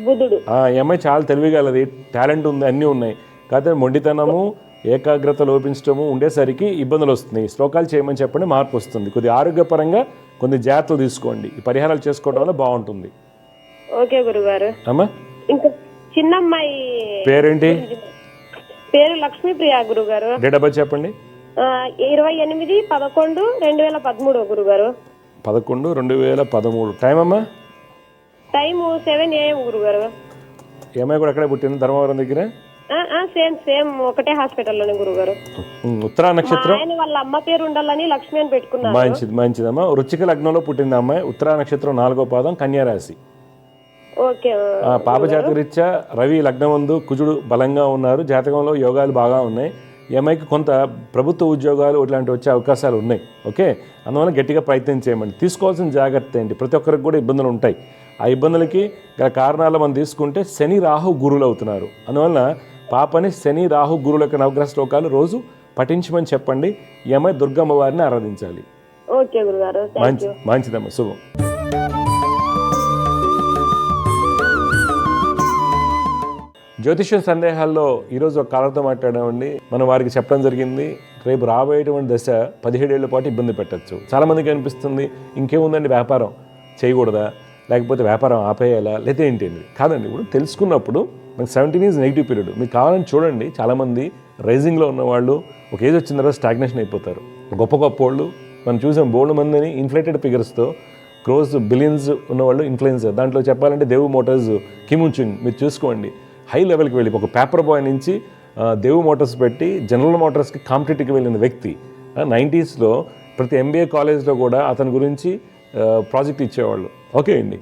బుధుడు. ఈ అమ్మాయి చాలా తెలివిగలది, టాలెంట్ ఉంది, అన్నీ ఉన్నాయి. కాకపోతే మొండితనము, ఏకాగ్రత లోపించడము ఉండేసరికి ఇబ్బందులు వస్తున్నాయి. శ్లోకాలు చేయమని చెప్పండి, మార్పు వస్తుంది. కొద్దిగా ఆరోగ్యపరంగా కొన్ని జాగ్రత్తలు తీసుకోండి. ఈ పరిహారాలు చేసుకోవడం వల్ల బాగుంటుంది. ఓకే గురుగారు. అమ్మా ఇంకా చిన్నమ్మాయి పేరేంటి? పేరు లక్ష్మీప్రియ గురుగారు. డేట్ ఆఫ్ బర్త్ చెప్పండి. 28/11/2013 గురుగారు. 11/2013. టైం అమ్మా? టైము 7 AM గురుగారు. ఏమై కూడా అక్కడే పుట్టింది, ధర్మవరం దగ్గర. సేమ్ ఒకటే హాస్పిటల్లోనే గురుగారు. ఉత్తరా నక్షత్రం. ఆయన వాళ్ళ అమ్మ పేరు ఉండాలని లక్ష్మి అని పెట్టుకున్నారు. మంచిదమ్మా. వృశ్చిక లగ్నంలో పుట్టింది అమ్మాయి. ఉత్తరా నక్షత్రం 4వ పాదం కన్యారాశి. ఓకే. పాప జాతక రీత్యా రవి లగ్నమందు కుజుడు బలంగా ఉన్నారు. జాతకంలో యోగాలు బాగా ఉన్నాయి. ఈ అమ్మాయికి కొంత ప్రభుత్వ ఉద్యోగాలు ఇట్లాంటివి వచ్చే అవకాశాలు ఉన్నాయి. ఓకే. అందువల్ల గట్టిగా ప్రయత్నం చేయమండి. తీసుకోవాల్సిన జాగ్రత్త ఏంటి, ప్రతి ఒక్కరికి కూడా ఇబ్బందులు ఉంటాయి. ఆ ఇబ్బందులకి గల కారణాలు మనం తీసుకుంటే శని రాహు గురువులు అవుతున్నారు. అందువల్ల పాపని శని రాహు గురువుల యొక్క నవగ్రహ శ్లోకాలు రోజు పఠించమని చెప్పండి. ఈ అమ్మాయి దుర్గమ్మ వారిని ఆరాధించాలి. ఓకే గురుగారు. మంచిదమ్మా, శుభం. జ్యోతిష్యం సందేహాల్లో ఈరోజు ఒక కాలర్తో మాట్లాడామండి. మనం వారికి చెప్పడం జరిగింది, రేపు రాబోయేటువంటి దశ 17 ఏళ్ల పాటు ఇబ్బంది పెట్టచ్చు. చాలామందికి అనిపిస్తుంది ఇంకేముందండి, వ్యాపారం చేయకూడదా, లేకపోతే వ్యాపారం ఆపేయాలా, లేదా ఏంటి కాదండి. ఇప్పుడు తెలుసుకున్నప్పుడు మనకి 17 ఈజ్ నెగిటివ్ పీరియడ్. మీకు కావాలని చూడండి, చాలామంది రైజింగ్లో ఉన్నవాళ్ళు ఒక ఏజ్ వచ్చిన తర్వాత స్టాగ్నేషన్ అయిపోతారు. గొప్ప వాళ్ళు మనం చూసాం, బోల్డ్ మందిని ఇన్ఫ్లేటెడ్ ఫిగర్స్తో క్రోస్ బిలియన్స్ ఉన్నవాళ్ళు ఇన్ఫ్లుయెన్సర్. దాంట్లో చెప్పాలంటే దేవు మోటార్స్ కిముంచుంగ్ మీరు చూసుకోండి, హై లెవెల్కి వెళ్ళి ఒక పేపర్ బాయ్ నుంచి దేవు మోటార్స్ పెట్టి జనరల్ మోటార్స్కి కాంపిటేటివ్కి వెళ్ళిన వ్యక్తి. 90sలో ప్రతి MBA కాలేజ్లో కూడా అతని గురించి ప్రాజెక్ట్ ఇచ్చేవాళ్ళు. ఓకే అండి,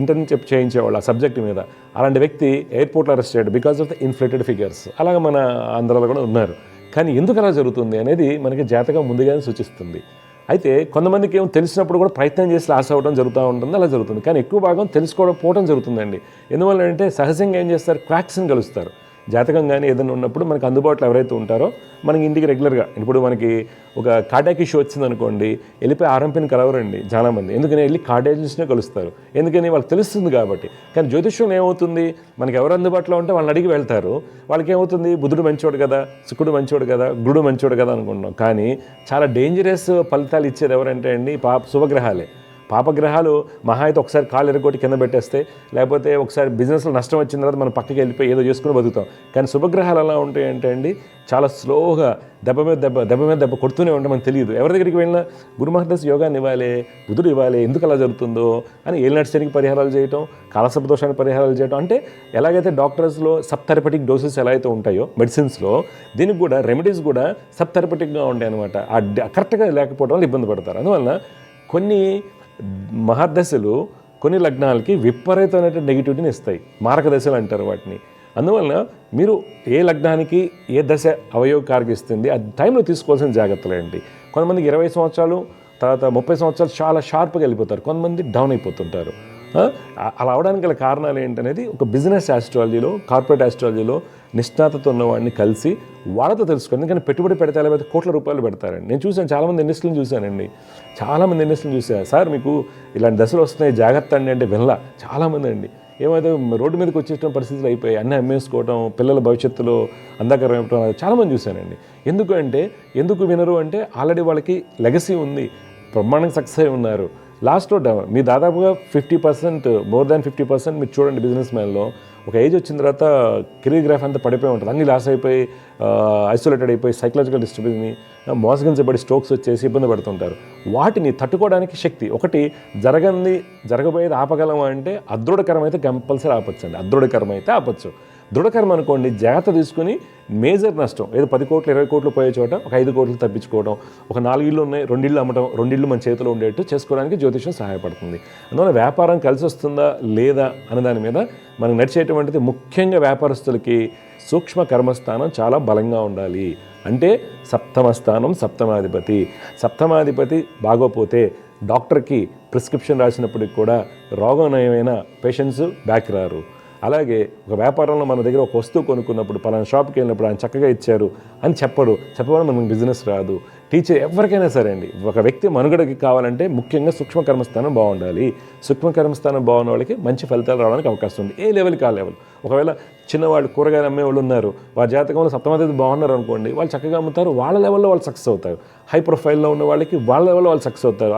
ఇంటర్న్షిప్ చేయించేవాళ్ళు ఆ సబ్జెక్ట్ మీద. అలాంటి వ్యక్తి ఎయిర్పోర్ట్లో అరెస్ట్ అయ్యాడు because of the inflated figures. అలాగే మన ఆంధ్రాలో కూడా ఉన్నారు. కానీ ఎందుకు అలా జరుగుతుంది అనేది మనకి జాతకం ముందుగానే సూచిస్తుంది. అయితే కొంతమందికి ఏమో తెలిసినప్పుడు కూడా ప్రయత్నం చేసి లాస్ అవ్వడం జరుగుతూ ఉంటుంది, అలా జరుగుతుంది. కానీ ఎక్కువ భాగం తెలుసుకోవడం పోవడం జరుగుతుందండి. ఎందువల్ల అంటే సహజంగా ఏం చేస్తారు, క్రాక్స్ని కలుస్తారు. జాతకం కానీ ఏదైనా ఉన్నప్పుడు మనకు అందుబాటులో ఎవరైతే ఉంటారో మనకి ఇంటికి రెగ్యులర్గా ఇప్పుడు మనకి ఒక కార్డియాక్ ఇష్యూ వచ్చిందనుకోండి, వెళ్ళిపోయి ఆర్ఎంపీని కలవరండి చాలామంది. ఎందుకని వెళ్ళి కార్డియాలజిస్ట్నే కలుస్తారు, ఎందుకని వాళ్ళకి తెలుస్తుంది కాబట్టి. కానీ జ్యోతిష్యంలో ఏమవుతుంది, మనకి ఎవరు అందుబాటులో ఉంటే వాళ్ళని అడిగి వెళ్తారు. వాళ్ళకి ఏమవుతుంది, బుధుడు మంచోడు కదా, శుక్రుడు మంచోడు కదా, గురుడు మంచోడు కదా అనుకుంటున్నాం. కానీ చాలా డేంజరస్ ఫలితాలు ఇచ్చేది ఎవరంటే అండి శుభగ్రహాలే. పాపగ్రహాలు మహా అయితే ఒకసారి కాలు ఎరగొట్టి కింద పెట్టేస్తే, లేకపోతే ఒకసారి బిజినెస్లో నష్టం వచ్చిన తర్వాత మనం పక్కకి వెళ్ళిపోయి ఏదో చేసుకుని బతుకుతాం. కానీ శుభగ్రహాలు ఎలా ఉంటాయంటే అండి చాలా స్లోగా దెబ్బ మీద దెబ్బ కొడుతూనే ఉంటే మనకు తెలియదు. ఎవరి దగ్గరికి వెళ్ళినా గురు మహర్దశ యోగాన్ని ఇవ్వాలి, బుధుడు ఇవ్వాలి, ఎందుకు అలా జరుగుతుందో అని ఏలినాటి పరిహారాలు చేయటం, కాలసర్ప దోషానికి పరిహారాలు చేయటం. అంటే ఎలాగైతే డాక్టర్స్లో సబ్ థెరపటిక్ డోసెస్ ఎలా అయితే ఉంటాయో మెడిసిన్స్లో, దీనికి కూడా రెమెడీస్ కూడా సబ్ థెరపటిక్గా ఉంటాయి అనమాట. కరెక్ట్గా లేకపోవడం వల్ల ఇబ్బంది పడతారు. అందువల్ల కొన్ని మహర్దశలు కొన్ని లగ్నాలకి విపరీతమైనటువంటి నెగిటివిటీని ఇస్తాయి, మారక దశలు అంటారు వాటిని. అందువలన మీరు ఏ లగ్నానికి ఏ దశ అవయోగకారక ఇస్తుంది ఆ టైంలో తీసుకోవాల్సిన జాగ్రత్తలు ఏంటి. కొంతమందికి 20 సంవత్సరాలు తర్వాత 30 సంవత్సరాలు చాలా షార్ప్గా వెళ్ళిపోతారు, కొంతమంది డౌన్ అయిపోతుంటారు. అలా అవడానికి గల కారణాలు ఏంటనేది ఒక బిజినెస్ ఆస్ట్రాలజీలో, కార్పొరేట్ ఆస్ట్రాలజీలో నిష్ణాతతో ఉన్నవాడిని కలిసి వాళ్ళతో తెలుసుకోండి. ఎందుకంటే పెట్టుబడి పెడితే లేకపోతే కోట్ల రూపాయలు పెడతారండి. నేను చూశాను, చాలామంది ఇండస్ట్రీని చూశానండి, చాలామంది ఇండస్ట్రీని చూశాను. సార్ మీకు ఇలాంటి దశలు వస్తున్నాయి జాగ్రత్త అండి అంటే వినలా చాలామంది అండి. ఏమైతే రోడ్డు మీదకి వచ్చేసిన పరిస్థితులు అయిపోయి అన్నీ అమ్మేసుకోవడం, పిల్లల భవిష్యత్తులో అంధకారం అయిపోవడం చాలామంది చూశానండి. ఎందుకు వినరు అంటే ఆల్రెడీ వాళ్ళకి లెగసీ ఉంది, బ్రహ్మాండంగా సక్సెస్ అయి ఉన్నారు. లాస్ట్లో మీ దాదాపుగా 50%, మోర్ దాన్ 50% మీరు చూడండి బిజినెస్ మ్యాన్లో ఒక ఏజ్ వచ్చిన తర్వాత కెరీర్ గ్రాఫ్ అంతా పడిపోయి ఉంటుంది, అన్నీ లాస్ అయిపోయి ఐసోలేటెడ్ అయిపోయి సైకలాజికల్ డిస్టర్బెన్స్ని మోసగించబడి స్ట్రోక్స్ వచ్చేసి ఇబ్బంది పడుతుంటారు. వాటిని తట్టుకోవడానికి శక్తి ఒకటి జరగబోయేది ఆపగలమా అంటే అదృఢకరం అయితే కంపల్సరీ ఆపచ్చు అండి. అదృఢకరం అయితే ఆపచ్చు. దృఢకరం అనుకోండి జాగ్రత్త తీసుకుని మేజర్ నష్టం ఏదో 10 కోట్లు 20 కోట్లు పోయే చోట ఒక 5 కోట్లు తప్పించుకోవడం, ఒక 4 ఇళ్ళు ఉన్నాయి 2 ఇళ్ళు అమ్మటం, 2 ఇళ్ళు మన చేతిలో ఉండేట్టు చేసుకోవడానికి జ్యోతిషం సహాయపడుతుంది. అందువల్ల వ్యాపారం కలిసి వస్తుందా లేదా అనే దాని మీద మనకు నడిచేటువంటిది ముఖ్యంగా వ్యాపారస్తులకి సూక్ష్మ కర్మస్థానం చాలా బలంగా ఉండాలి. అంటే సప్తమ స్థానం సప్తమాధిపతి బాగోపోతే డాక్టర్కి ప్రిస్క్రిప్షన్ రాసినప్పటికి కూడా రోగం నయమైన పేషెంట్స్ బ్యాక్ రారు. అలాగే ఒక వ్యాపారంలో మన దగ్గర ఒక వస్తువు కొనుక్కున్నప్పుడు పలానా షాప్కి వెళ్ళినప్పుడు ఆయన చక్కగా ఇచ్చారు అని చెప్పడం మనకు బిజినెస్ రాదు. టీచర్ ఎవరికైనా సరే అండి, ఒక వ్యక్తి మనుగడకి కావాలంటే ముఖ్యంగా సూక్ష్మ కర్మస్థానం బాగుండాలి. సూక్ష్మ కర్మస్థానం బాగున్న వాళ్ళకి మంచి ఫలితాలు రావడానికి అవకాశం ఉంది. ఏ లెవెల్కి ఆ లెవెల్. ఒకవేళ చిన్నవాళ్ళు కూరగాయలు అమ్మే వాళ్ళు ఉన్నారు, వారి జాతకంలో సప్తమాధిపతి బాగున్నారు అనుకోండి, వాళ్ళు చక్కగా అమ్ముతారు, వాళ్ళ లెవెల్లో వాళ్ళు సక్సెస్ అవుతారు. హై ప్రొఫైల్లో ఉన్న వాళ్ళకి వాళ్ళ లెవెల్లో వాళ్ళు సక్సెస్ అవుతారు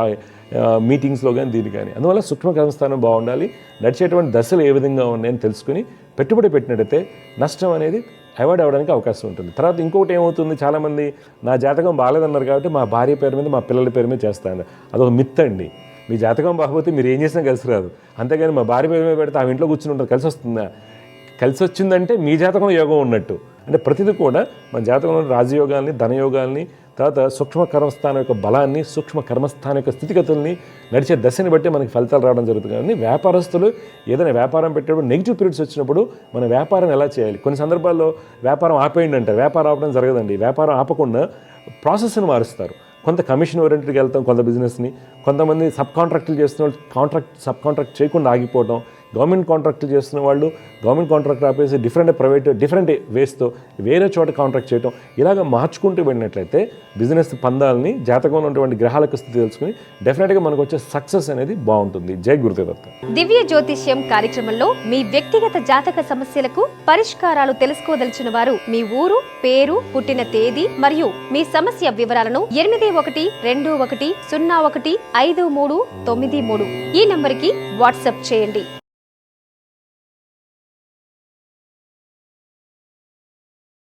మీటింగ్స్లో కానీ దీని కానీ. అందువల్ల సూక్ష్మ కర్మస్థానం బాగుండాలి. నడిచేటువంటి దశలు ఏ విధంగా ఉన్నాయని తెలుసుకుని పెట్టుబడి పెట్టినట్టయితే నష్టం అనేది అవాయిడ్ అవ్వడానికి అవకాశం ఉంటుంది. తర్వాత ఇంకొకటి ఏమవుతుంది, చాలామంది నా జాతకం బాగాలేదన్నారు కాబట్టి మా భార్య పేరు మీద మా పిల్లల పేరు మీద చేస్తాను. అదొక మిత్ అండి. మీ జాతకం బాగపోతే మీరు ఏం చేసినా కలిసి రాదు. అంతేగాని మా భార్య పేరు మీద పెడితే ఆ ఇంట్లో కూర్చుని ఉంటారు, కలిసి వస్తుందా? కలిసి వచ్చిందంటే మీ జాతకంలో యోగం ఉన్నట్టు. అంటే ప్రతిదీ కూడా మన జాతకంలో రాజయోగాల్ని, ధనయోగాల్ని, తర్వాత సూక్ష్మ కర్మస్థానం యొక్క బలాన్ని, సూక్ష్మ కర్మస్థానం యొక్క స్థితిగతుల్ని, నడిచే దశని బట్టి మనకి ఫలితాలు రావడం జరుగుతుంది. కానీ వ్యాపారస్తులు ఏదైనా వ్యాపారం పెట్టేటప్పుడు నెగిటివ్ పీరియడ్స్ వచ్చినప్పుడు మన వ్యాపారం ఎలా చేయాలి? కొన్ని సందర్భాల్లో వ్యాపారం ఆపేయండి అంటారు, వ్యాపారం ఆపడం జరగదండి. వ్యాపారం ఆపకుండా ప్రాసెస్ని మారుస్తారు. కొంత కమిషన్ ఓరియంటెడ్కి వెళ్తాం కొంత బిజినెస్ని, కొంతమంది సబ్ కాంట్రాక్టులు చేస్తున్న వాళ్ళు సబ్ కాంట్రాక్ట్ చేయకుండా ఆగిపోవడం, గవర్నమెంట్ కాంట్రాక్టులు చేస్తున్న వాళ్ళు గవర్నమెంట్ కాంట్రాక్ట్ ఆపేసి డిఫరెంట్ వేస్తో వేరే చోట కాంట్రాక్ట్ చేయడం, ఇలాగ మార్చుకుంటూ వెళ్ళినట్లయితే బిజినెస్ పందాలని జాతకంలో ఉన్నటువంటి గ్రహాలకు స్థితి తెలుసుకుని డెఫినెట్గా మనకు వచ్చే సక్సెస్ అనేది బాగుంటుంది. జై గురుదేవత. దివ్య జ్యోతిష్యం కార్యక్రమంలో మీ వ్యక్తిగత జాతక సమస్యలకు పరిష్కారాలు తెలుసుకోదలిచిన వారు మీ ఊరు, పేరు, పుట్టిన తేదీ మరియు మీ సమస్య వివరాలను 8121015393 ఈ నంబర్కి వాట్సాప్ చేయండి.